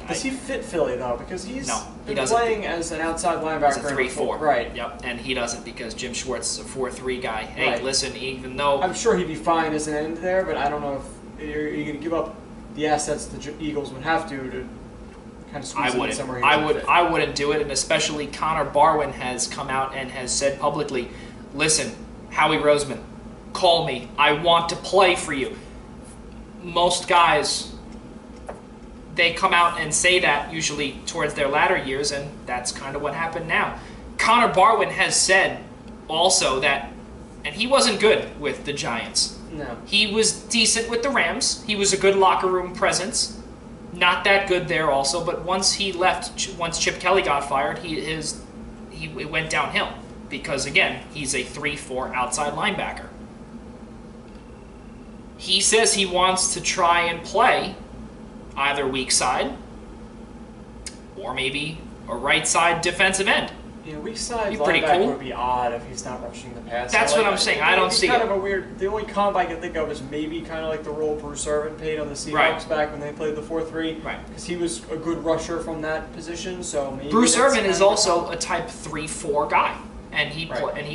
does he fit Philly though? Because he's he been playing as an outside linebacker. He's a 3-4. Right. Yep. And he doesn't because Jim Schwartz is a 4-3 guy. Hey, right. Listen, even though I'm sure he'd be fine as an end there, but I don't know if you're going to give up the assets the Eagles would have to kind of squeeze in somewhere. I wouldn't do it, and especially Connor Barwin has come out and has said publicly, "Listen, Howie Roseman, call me. I want to play for you." Most guys, they come out and say that usually towards their latter years, and that's kind of what happened now. Connor Barwin has said also that, and he wasn't good with the Giants. No. He was decent with the Rams. He was a good locker room presence. Not that good there also, but once he left, once Chip Kelly got fired, it went downhill. Because, again, he's a 3-4 outside linebacker. He says he wants to try and play either weak side or maybe a right side defensive end. Yeah, weak side linebacker cool. Would be odd if he's not rushing the pass. That's what I'm saying. I don't see kind of a weird. The only comp I can think of is maybe kind of like the role Bruce Irvin played on the Seahawks back when they played the 4-3. Right. Because he was a good rusher from that position. So maybe Bruce Irvin is also a type 3-4 guy. And he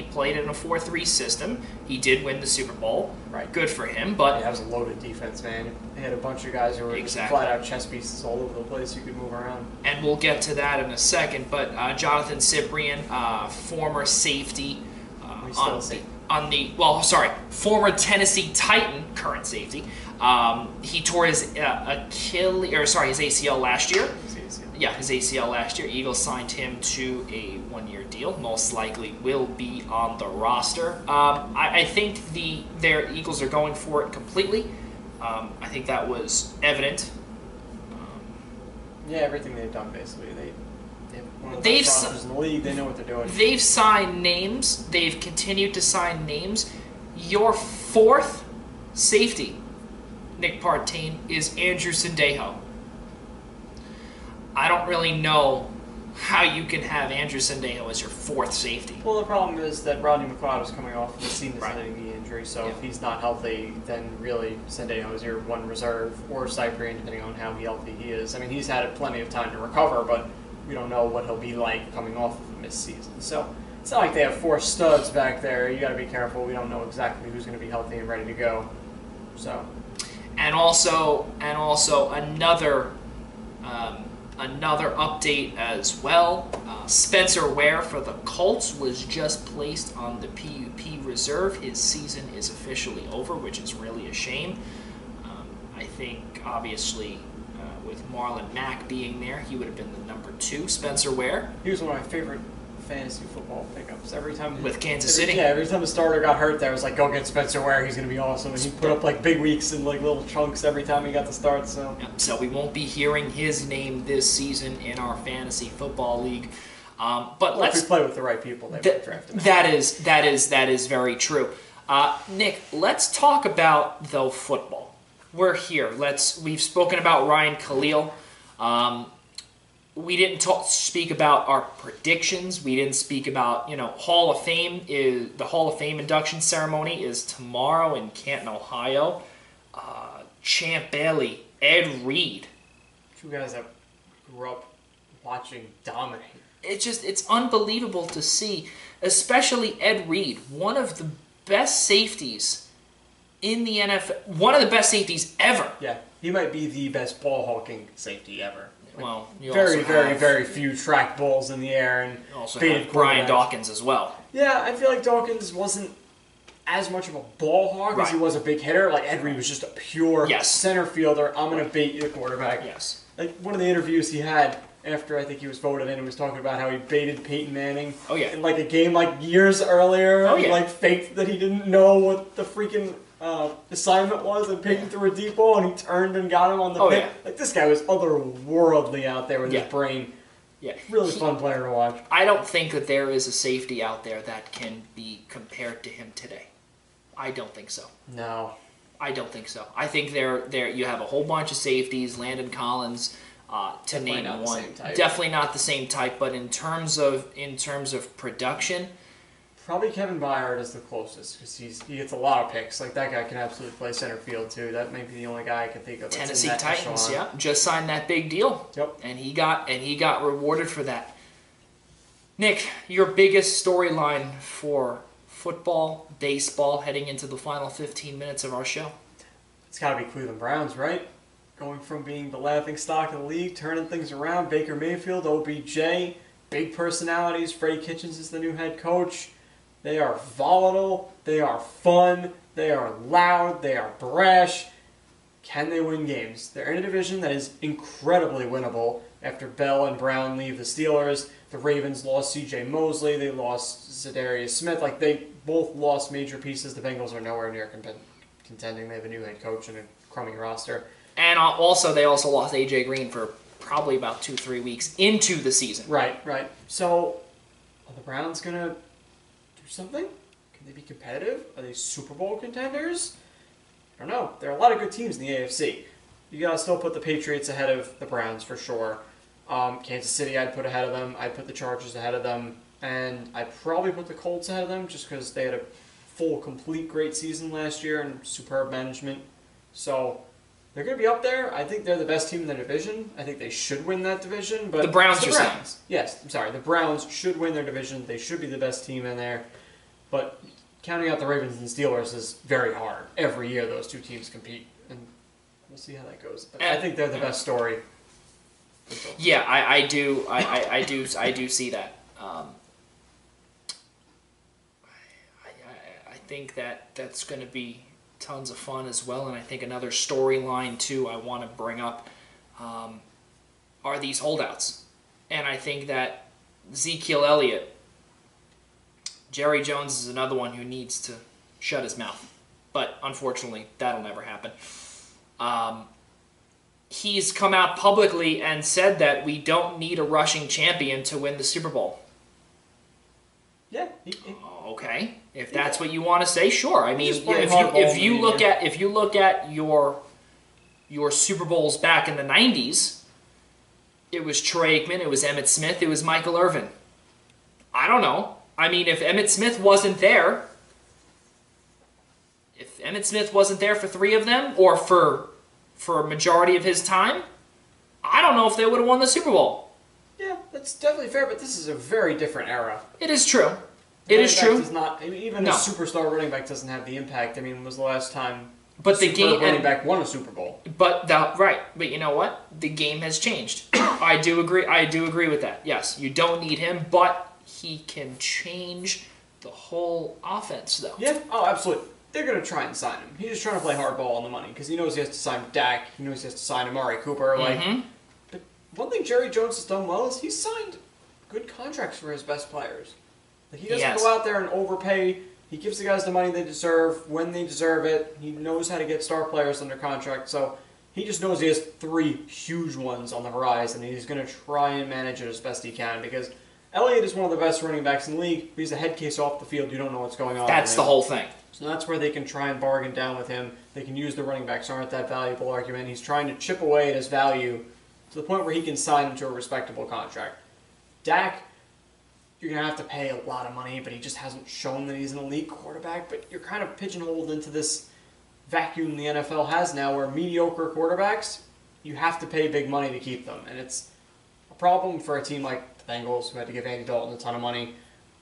played in a 4-3 system. He did win the Super Bowl. Right. Good for him. But that was a loaded defense, man. They had a bunch of guys who were flat-out chess pieces all over the place you could move around. And we'll get to that in a second. But Jonathan Cyprien, former safety, former Tennessee Titan, current safety. He tore his his ACL last year. Yeah, his ACL last year. Eagles signed him to a one-year deal. Most likely will be on the roster. I think their Eagles are going for it completely. I think that was evident. Everything they've done basically. They've one of the best rosters in the league. They know what they're doing. They've signed names. They've continued to sign names. Your fourth safety, Nick Partain, is Andrew Sendejo. I don't really know how you can have Andrew Sendejo as your fourth safety. Well, the problem is that Rodney McLeod is coming off of a season-ending knee injury, so if he's not healthy, then really Sendejo is your one reserve, or Cyprien, depending on how healthy he is. I mean, he's had plenty of time to recover, but we don't know what he'll be like coming off of a missed season. So it's not like they have four studs back there. You got to be careful. We don't know exactly who's going to be healthy and ready to go. So, and also another update as well. Spencer Ware for the Colts was just placed on the PUP reserve. His season is officially over, which is really a shame. I think, obviously, with Marlon Mack being there, he would have been the number 2. Spencer Ware. He was one of my favorite fantasy football pickups. Every time with Kansas City. Yeah, every time a starter got hurt, there was like, go get Spencer Ware. He's going to be awesome. And he put up like big weeks and like little chunks every time he got the start. So we won't be hearing his name this season in our fantasy football league. But if we play with the right people, they might draft him. That is very true. Nick, let's talk about though football. We're here. We've spoken about Ryan Khalil. We didn't speak about our predictions. We didn't speak about, Hall of Fame. The Hall of Fame induction ceremony is tomorrow in Canton, Ohio. Champ Bailey, Ed Reed. 2 guys that grew up watching dominate. it's unbelievable to see, especially Ed Reed, one of the best safeties in the NFL, one of the best safeties ever. Yeah, he might be the best ball hawking safety ever. Well, you very, also very, have, very few track balls in the air and also baited have Brian quarterbacks. Dawkins as well. Yeah, I feel like Dawkins wasn't as much of a ball hawk as he was a big hitter. Like Ed Reed was just a pure center fielder. I'm going to bait you the quarterback. Yes. Like one of the interviews he had after I think he was voted in, he was talking about how he baited Peyton Manning. Oh yeah. In like a game like years earlier. Oh yeah. He like faked that he didn't know what the freaking assignment was, and Peyton threw a deep ball, and he turned and got him on the pick. Yeah. Like this guy was otherworldly out there with his brain. Yeah. Really fun player to watch. I don't think that there is a safety out there that can be compared to him today. I don't think so. No. I don't think so. I think there you have a whole bunch of safeties, Landon Collins, to Definitely name not the one. same type. Definitely not the same type, but in terms of production, probably Kevin Byard is the closest because he gets a lot of picks. Like that guy can absolutely play center field too. That might be the only guy I can think of. Tennessee Titans, just signed that big deal. Yep. And he got rewarded for that. Nick, your biggest storyline for football, baseball heading into the final 15 minutes of our show? It's got to be Cleveland Browns, right? Going from being the laughingstock of the league, turning things around. Baker Mayfield, OBJ, big personalities. Freddie Kitchens is the new head coach. They are volatile. They are fun. They are loud. They are brash. Can they win games? They're in a division that is incredibly winnable after Bell and Brown leave the Steelers. The Ravens lost C.J. Mosley. They lost Zadarius Smith. Like, they both lost major pieces. The Bengals are nowhere near contending. They have a new head coach and a crummy roster. And also, they also lost A.J. Green for probably about 2-3 weeks into the season. Right. So, are the Browns going to do something? Can they be competitive? Are they Super Bowl contenders? I don't know. There are a lot of good teams in the AFC. You got to still put the Patriots ahead of the Browns for sure. Kansas City I'd put ahead of them. I'd put the Chargers ahead of them. And I'd probably put the Colts ahead of them just because they had a full, complete, great season last year and superb management. So they're going to be up there. I think they're the best team in the division. I think they should win that division. But the Browns the just Browns. Yes, I'm sorry. The Browns should win their division. They should be the best team in there. But counting out the Ravens and Steelers is very hard. Every year those two teams compete. And we'll see how that goes. But I think they're the best story. Yeah, I do see that. I think that's going to be tons of fun as well, and I think another storyline too I want to bring up are these holdouts, and I think that Ezekiel Elliott, Jerry Jones is another one who needs to shut his mouth, but unfortunately that'll never happen. He's come out publicly and said that we don't need a rushing champion to win the Super Bowl. Yeah. Okay, if that's what you want to say, sure. I mean, if you look at your Super Bowls back in the '90s, it was Troy Aikman, it was Emmitt Smith, it was Michael Irvin. I don't know. I mean, if Emmitt Smith wasn't there for 3 of them, or for a majority of his time, I don't know if they would have won the Super Bowl. Yeah, that's definitely fair, but this is a very different era. It is true. It is true. Even a superstar running back doesn't have the impact. I mean, when was the last time running back won a Super Bowl? But you know what? The game has changed. I do agree with that. Yes, you don't need him, but he can change the whole offense, though. Yeah. Oh, absolutely. They're going to try and sign him. He's just trying to play hardball on the money because he knows he has to sign Dak. He knows he has to sign Amari Cooper. But one thing Jerry Jones has done well is he's signed good contracts for his best players. Like, he doesn't go out there and overpay. He gives the guys the money they deserve when they deserve it. He knows how to get star players under contract. So he just knows he has 3 huge ones on the horizon, and he's going to try and manage it as best he can because Elliott is one of the best running backs in the league. If he's a head case off the field, you don't know what's going on. That's the whole thing. So that's where they can try and bargain down with him. They can use the running backs aren't that valuable argument. He's trying to chip away at his value to the point where he can sign him to a respectable contract. Dak, you're going to have to pay a lot of money, but he just hasn't shown that he's an elite quarterback. But you're kind of pigeonholed into this vacuum the NFL has now where mediocre quarterbacks, you have to pay big money to keep them. And it's a problem for a team like the Bengals, who had to give Andy Dalton a ton of money,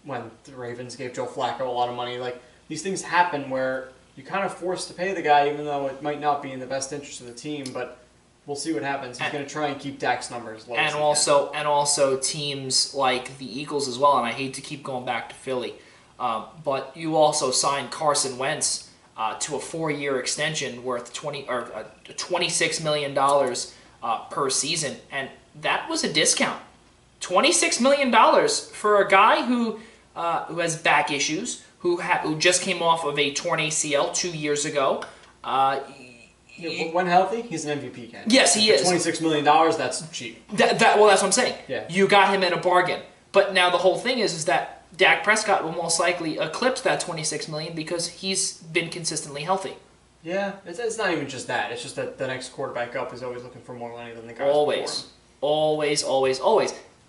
when the Ravens gave Joe Flacco a lot of money. Like, these things happen where you're kind of forced to pay the guy, even though it might not be in the best interest of the team, but we'll see what happens. He's going to try and keep Dak's numbers low. And also teams like the Eagles as well, and I hate to keep going back to Philly, but you also signed Carson Wentz to a 4-year extension worth $26 million per season, and that was a discount. $26 million for a guy who has back issues, who just came off of a torn ACL 2 years ago. When healthy, he's an MVP candidate. Yes, he is. $26 million, that's cheap. Well, that's what I'm saying. Yeah. You got him at a bargain. But now the whole thing is that Dak Prescott will most likely eclipse that $26 million because he's been consistently healthy. Yeah, it's not even just that. It's just that the next quarterback up is always looking for more money than the guy Always.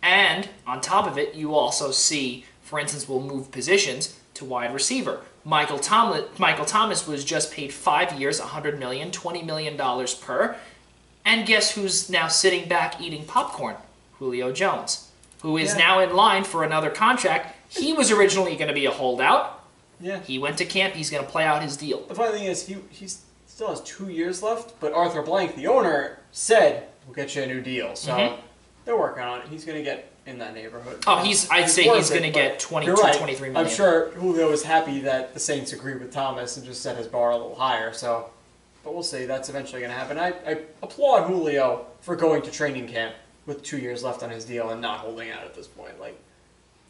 And on top of it, you also see, for instance, we'll move positions to wide receiver. Michael Thomas was just paid 5 years, $100 million, $20 million per. And guess who's now sitting back eating popcorn? Julio Jones, who is now in line for another contract. He was originally going to be a holdout. Yeah. He went to camp. He's going to play out his deal. The funny thing is, he still has 2 years left, but Arthur Blank, the owner, said, we'll get you a new deal. So they're working on it. He's going to get in that neighborhood. Oh, I'd say he's going to get 22, right. 23 million. I'm sure Julio was happy that the Saints agreed with Thomas and just set his bar a little higher. So, but we'll see. That's eventually going to happen. I applaud Julio for going to training camp with 2 years left on his deal and not holding out at this point. Like,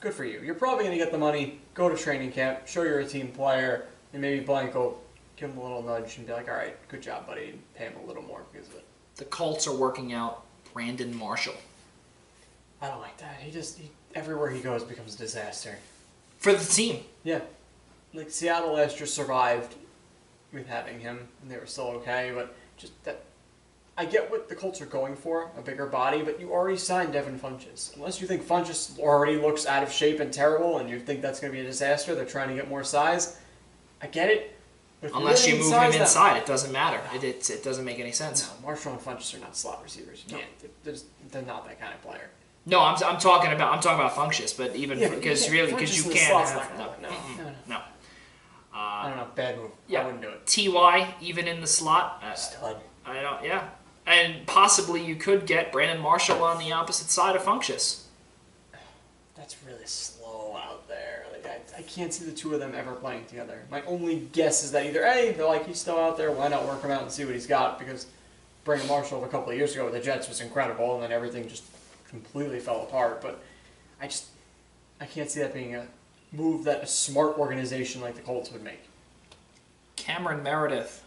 good for you. You're probably going to get the money, go to training camp, show you're a team player, and maybe Blanco give him a little nudge and be like, all right, good job, buddy, and pay him a little more because of it. The Colts are working out Brandon Marshall. I don't like that. He everywhere he goes becomes a disaster. For the team. Yeah. Like, Seattle last year survived with having him, and they were still okay, but just that... I get what the Colts are going for, a bigger body, but you already signed Devin Funchess. Unless you think Funchess already looks out of shape and terrible, and you think that's going to be a disaster, they're trying to get more size, I get it. Unless you move him inside, it doesn't matter. It doesn't make any sense. No, Marshall and Funchess are not slot receivers. You can't. They're not that kind of player. No, I'm talking about Funchess, but even because you can't have no. I don't know, bad move. Yeah. I wouldn't do it. Ty even in the slot. Stud. I don't. Yeah, and possibly you could get Brandon Marshall on the opposite side of Funchess. That's really slow out there. Like I can't see the two of them ever playing together. My only guess is that either A, they're like, he's still out there, why not work him out and see what he's got? Because Brandon Marshall a couple of years ago with the Jets was incredible, and then everything just completely fell apart. But I can't see that being a move that a smart organization like the Colts would make. Cameron Meredith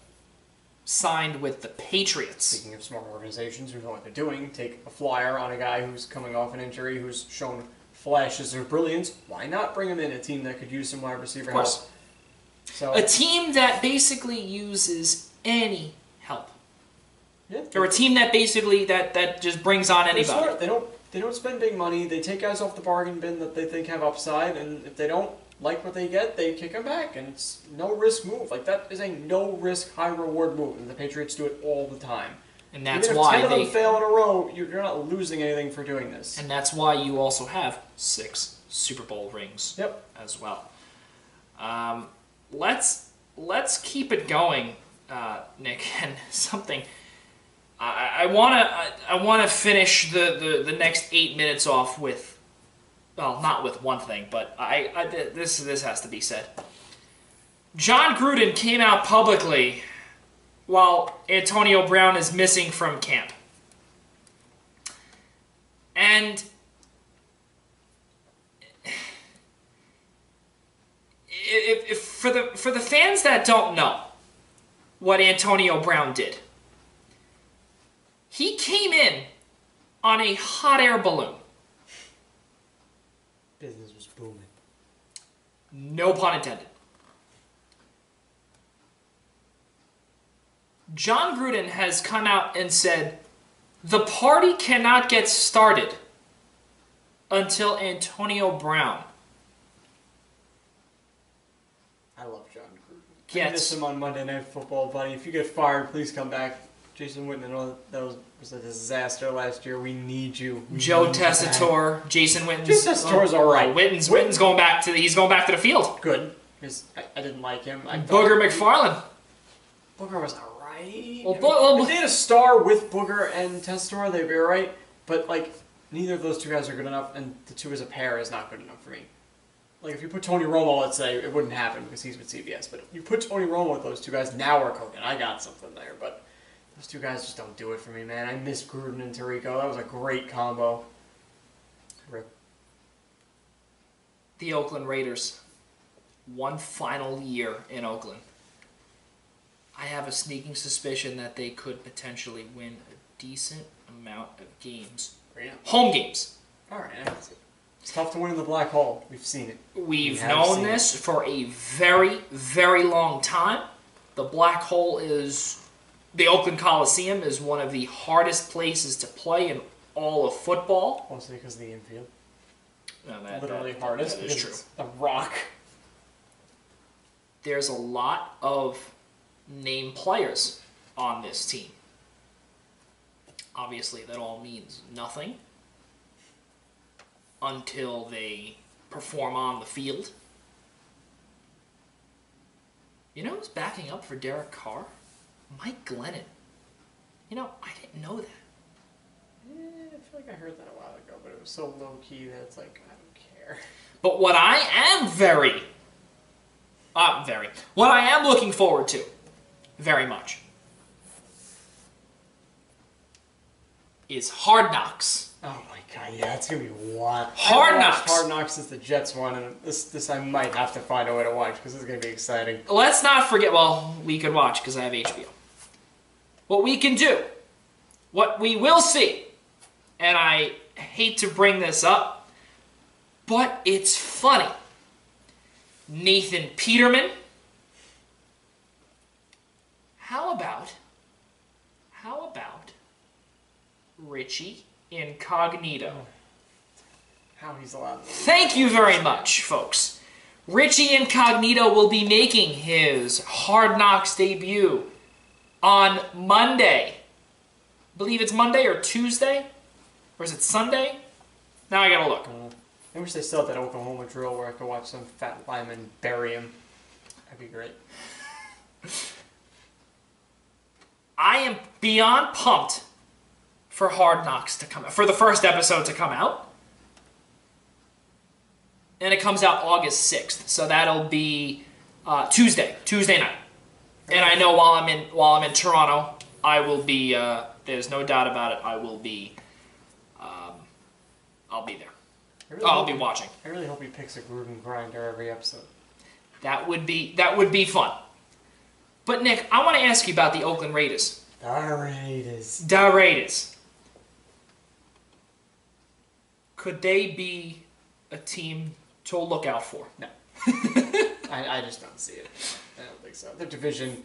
signed with the Patriots. Speaking of smart organizations who know what they're doing, take a flyer on a guy who's coming off an injury, who's shown flashes of brilliance. Why not bring him in, a team that could use some wide receiver help? So, a team that basically uses any help. Yeah, or a team that basically that just brings on anybody. Smart. They don't spend big money. They take guys off the bargain bin that they think have upside, and if they don't like what they get, they kick them back, and it's no risk move. Like, that is a no risk, high reward move, and the Patriots do it all the time. And that's even if why 10 of them fail in a row, you're not losing anything for doing this. And that's why you also have 6 Super Bowl rings. Yep. As well. Let's keep it going, Nick, and something. I wanna finish the next 8 minutes off with, well, not with one thing, but this has to be said. John Gruden came out publicly while Antonio Brown is missing from camp. And if for the fans that don't know what Antonio Brown did, he came in on a hot air balloon. Business was booming. No pun intended. John Gruden has come out and said, the party cannot get started until Antonio Brown. I love John Gruden. I miss him on Monday Night Football, buddy. If you get fired, please come back. Jason Witten, I know that was a disaster last year. We need you. Joe Tessitore, Jason Witten. Joe Tessitore's all right. Witten's going back to the field. Good. Because I didn't like him. Booger McFarland. Booger was alright. Well, if they had a star with Booger and Tessitore, they'd be alright. But, like, neither of those two guys are good enough, and the two as a pair is not good enough for me. Like, if you put Tony Romo, let's say, it wouldn't happen because he's with CBS. But if you put Tony Romo with those two guys, now we're cooking. I got something there, but those two guys just don't do it for me, man. I miss Gruden and Tirico. That was a great combo. Rip. The Oakland Raiders. One final year in Oakland. I have a sneaking suspicion that they could potentially win a decent amount of games. Really? Home games. Alright, it's tough to win in the black hole. We've seen it. We've known this for a very, very long time. The black hole is... The Oakland Coliseum is one of the hardest places to play in all of football. Mostly because of the infield. No, literally hardest. That is true. It's a rock. There's a lot of named players on this team. Obviously, that all means nothing until they perform on the field. You know who's backing up for Derek Carr? Mike Glennon. You know, I didn't know that. I feel like I heard that a while ago, but it was so low-key that it's like, I don't care. But what I am what I am looking forward to, very much, is Hard Knocks. Oh my god, yeah, it's gonna be wild. Hard Knocks. Hard Knocks since the Jets won, and this I might have to find a way to watch because this is gonna be exciting. Let's not forget. Well, we could watch because I have HBO. What we can do, what we will see, and I hate to bring this up, but it's funny. Nathan Peterman. How about Richie Incognito? How he's allowed to. Thank you very much, folks. Richie Incognito will be making his Hard Knocks debut on Monday. I believe it's Monday or Tuesday? Or is it Sunday? Now I gotta look. I wish they still had that Oklahoma drill where I could watch some fat lineman bury him. That'd be great. I am beyond pumped for Hard Knocks to come out, for the first episode to come out. And it comes out August 6th, so that'll be Tuesday night. And I know while I'm in Toronto, I will be. There's no doubt about it. I will be. I'll be there. I'll be watching. I really hope he picks a Gruden grinder every episode. That would be fun. But Nick, I want to ask you about the Oakland Raiders. The Raiders. Could they be a team to look out for? No. I just don't see it. I don't think so. Their division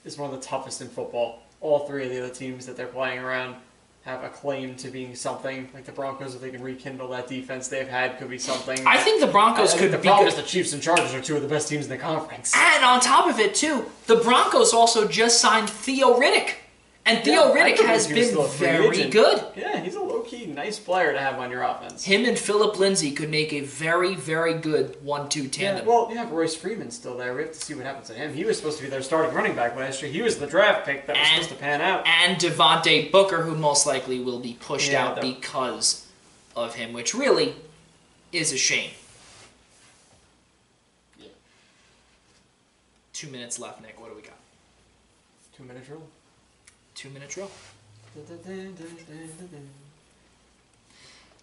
is one of the toughest in football. All three of the other teams that they're playing around have a claim to being something. Like the Broncos, if they can rekindle that defense they've had, could be something. I think the Broncos could be good. The problem is the Chiefs and Chargers are two of the best teams in the conference. And on top of it, too, the Broncos also just signed Theo Riddick. And Theo Riddick has been very good. Yeah, he's a low-key nice player to have on your offense. Him and Philip Lindsay could make a very, very good 1-2 tandem. Yeah, well, you have Royce Freeman still there. We have to see what happens to him. He was supposed to be their starting running back last year. He was the draft pick that was supposed to pan out. And Devontae Booker, who most likely will be pushed out because of him, which really is a shame. Yeah. 2 minutes left, Nick. What do we got? 2-minute drill. 2-minute drill.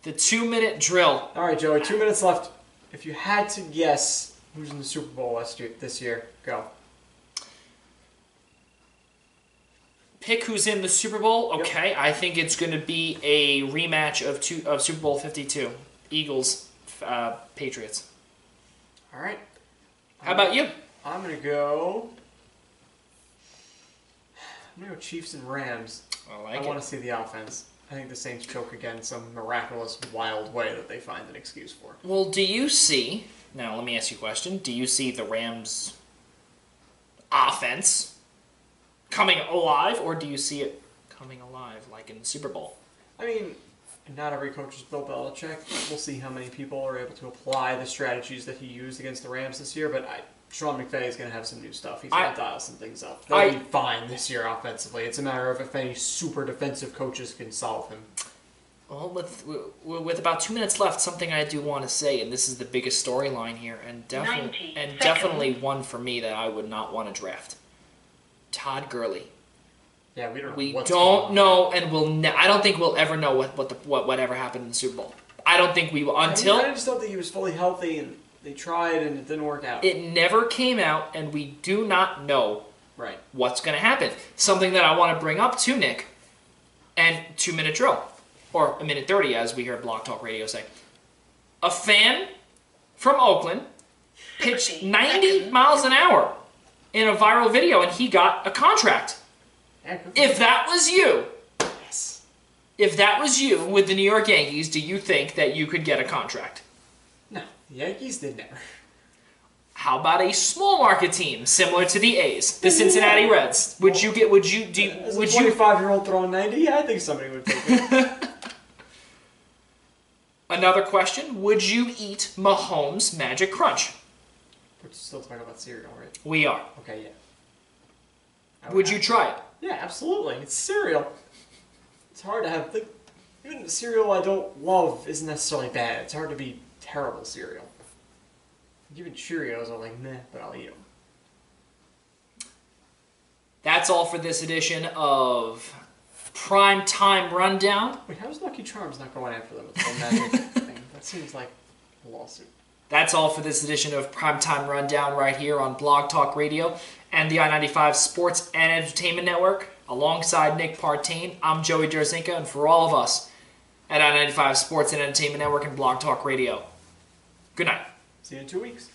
The 2-minute drill. All right, Joey, 2 minutes left. If you had to guess who's in the Super Bowl this year, go. Pick who's in the Super Bowl? Okay, Yep. I think it's going to be a rematch of Super Bowl 52. Eagles, Patriots. All right. How about you? I'm going to go Chiefs and Rams. I want to see the offense. I think the Saints choke again some miraculous, wild way that they find an excuse for. Well, do you see... Now, let me ask you a question. Do you see the Rams' offense coming alive, or do you see it coming alive, like in the Super Bowl. I mean, not every coach is Bill Belichick. We'll see how many people are able to apply the strategies that he used against the Rams this year, but Sean McVay is going to have some new stuff. He's going to dial some things up. They'll be fine this year offensively. It's a matter of if any super defensive coaches can solve him. Well, with about 2 minutes left, something I do want to say, and this is the biggest storyline here, and definitely one for me that I would not want to draft. Todd Gurley. Yeah, we don't know. We don't know, and I don't think we'll ever know whatever happened in the Super Bowl. I don't think we will until. I just don't think he was fully healthy, and they tried, and it didn't work out. It never came out, and we do not know what's going to happen. Something that I want to bring up to Nick, and 2-minute drill, or a minute 30, as we hear Blog Talk Radio say. A fan from Oakland pitched 90 miles an hour in a viral video, and he got a contract. If that was you, if that was you with the New York Yankees, do you think that you could get a contract? No, the Yankees did never. How about a small market team similar to the A's, the Cincinnati Reds? Would you get? Would you? As a 25-year-old throwing 90, yeah, I think somebody would take it. Another question: would you eat Mahomes' Magic Crunch? We're still talking about cereal, right? We are. Okay, yeah. Would you try it? Yeah, absolutely. It's cereal. It's hard to have. Even cereal I don't love isn't necessarily bad. It's hard to be terrible cereal. Even Cheerios are like, meh, but I'll eat them. That's all for this edition of Primetime Rundown. Wait, how's Lucky Charms not going after them with the whole magic thing? That seems like a lawsuit. That's all for this edition of Primetime Rundown right here on Blog Talk Radio and the I-95 Sports and Entertainment Network. Alongside Nick Partain, I'm Joey Jarzynka, and for all of us at I-95 Sports and Entertainment Network and Blog Talk Radio, good night. See you in 2 weeks.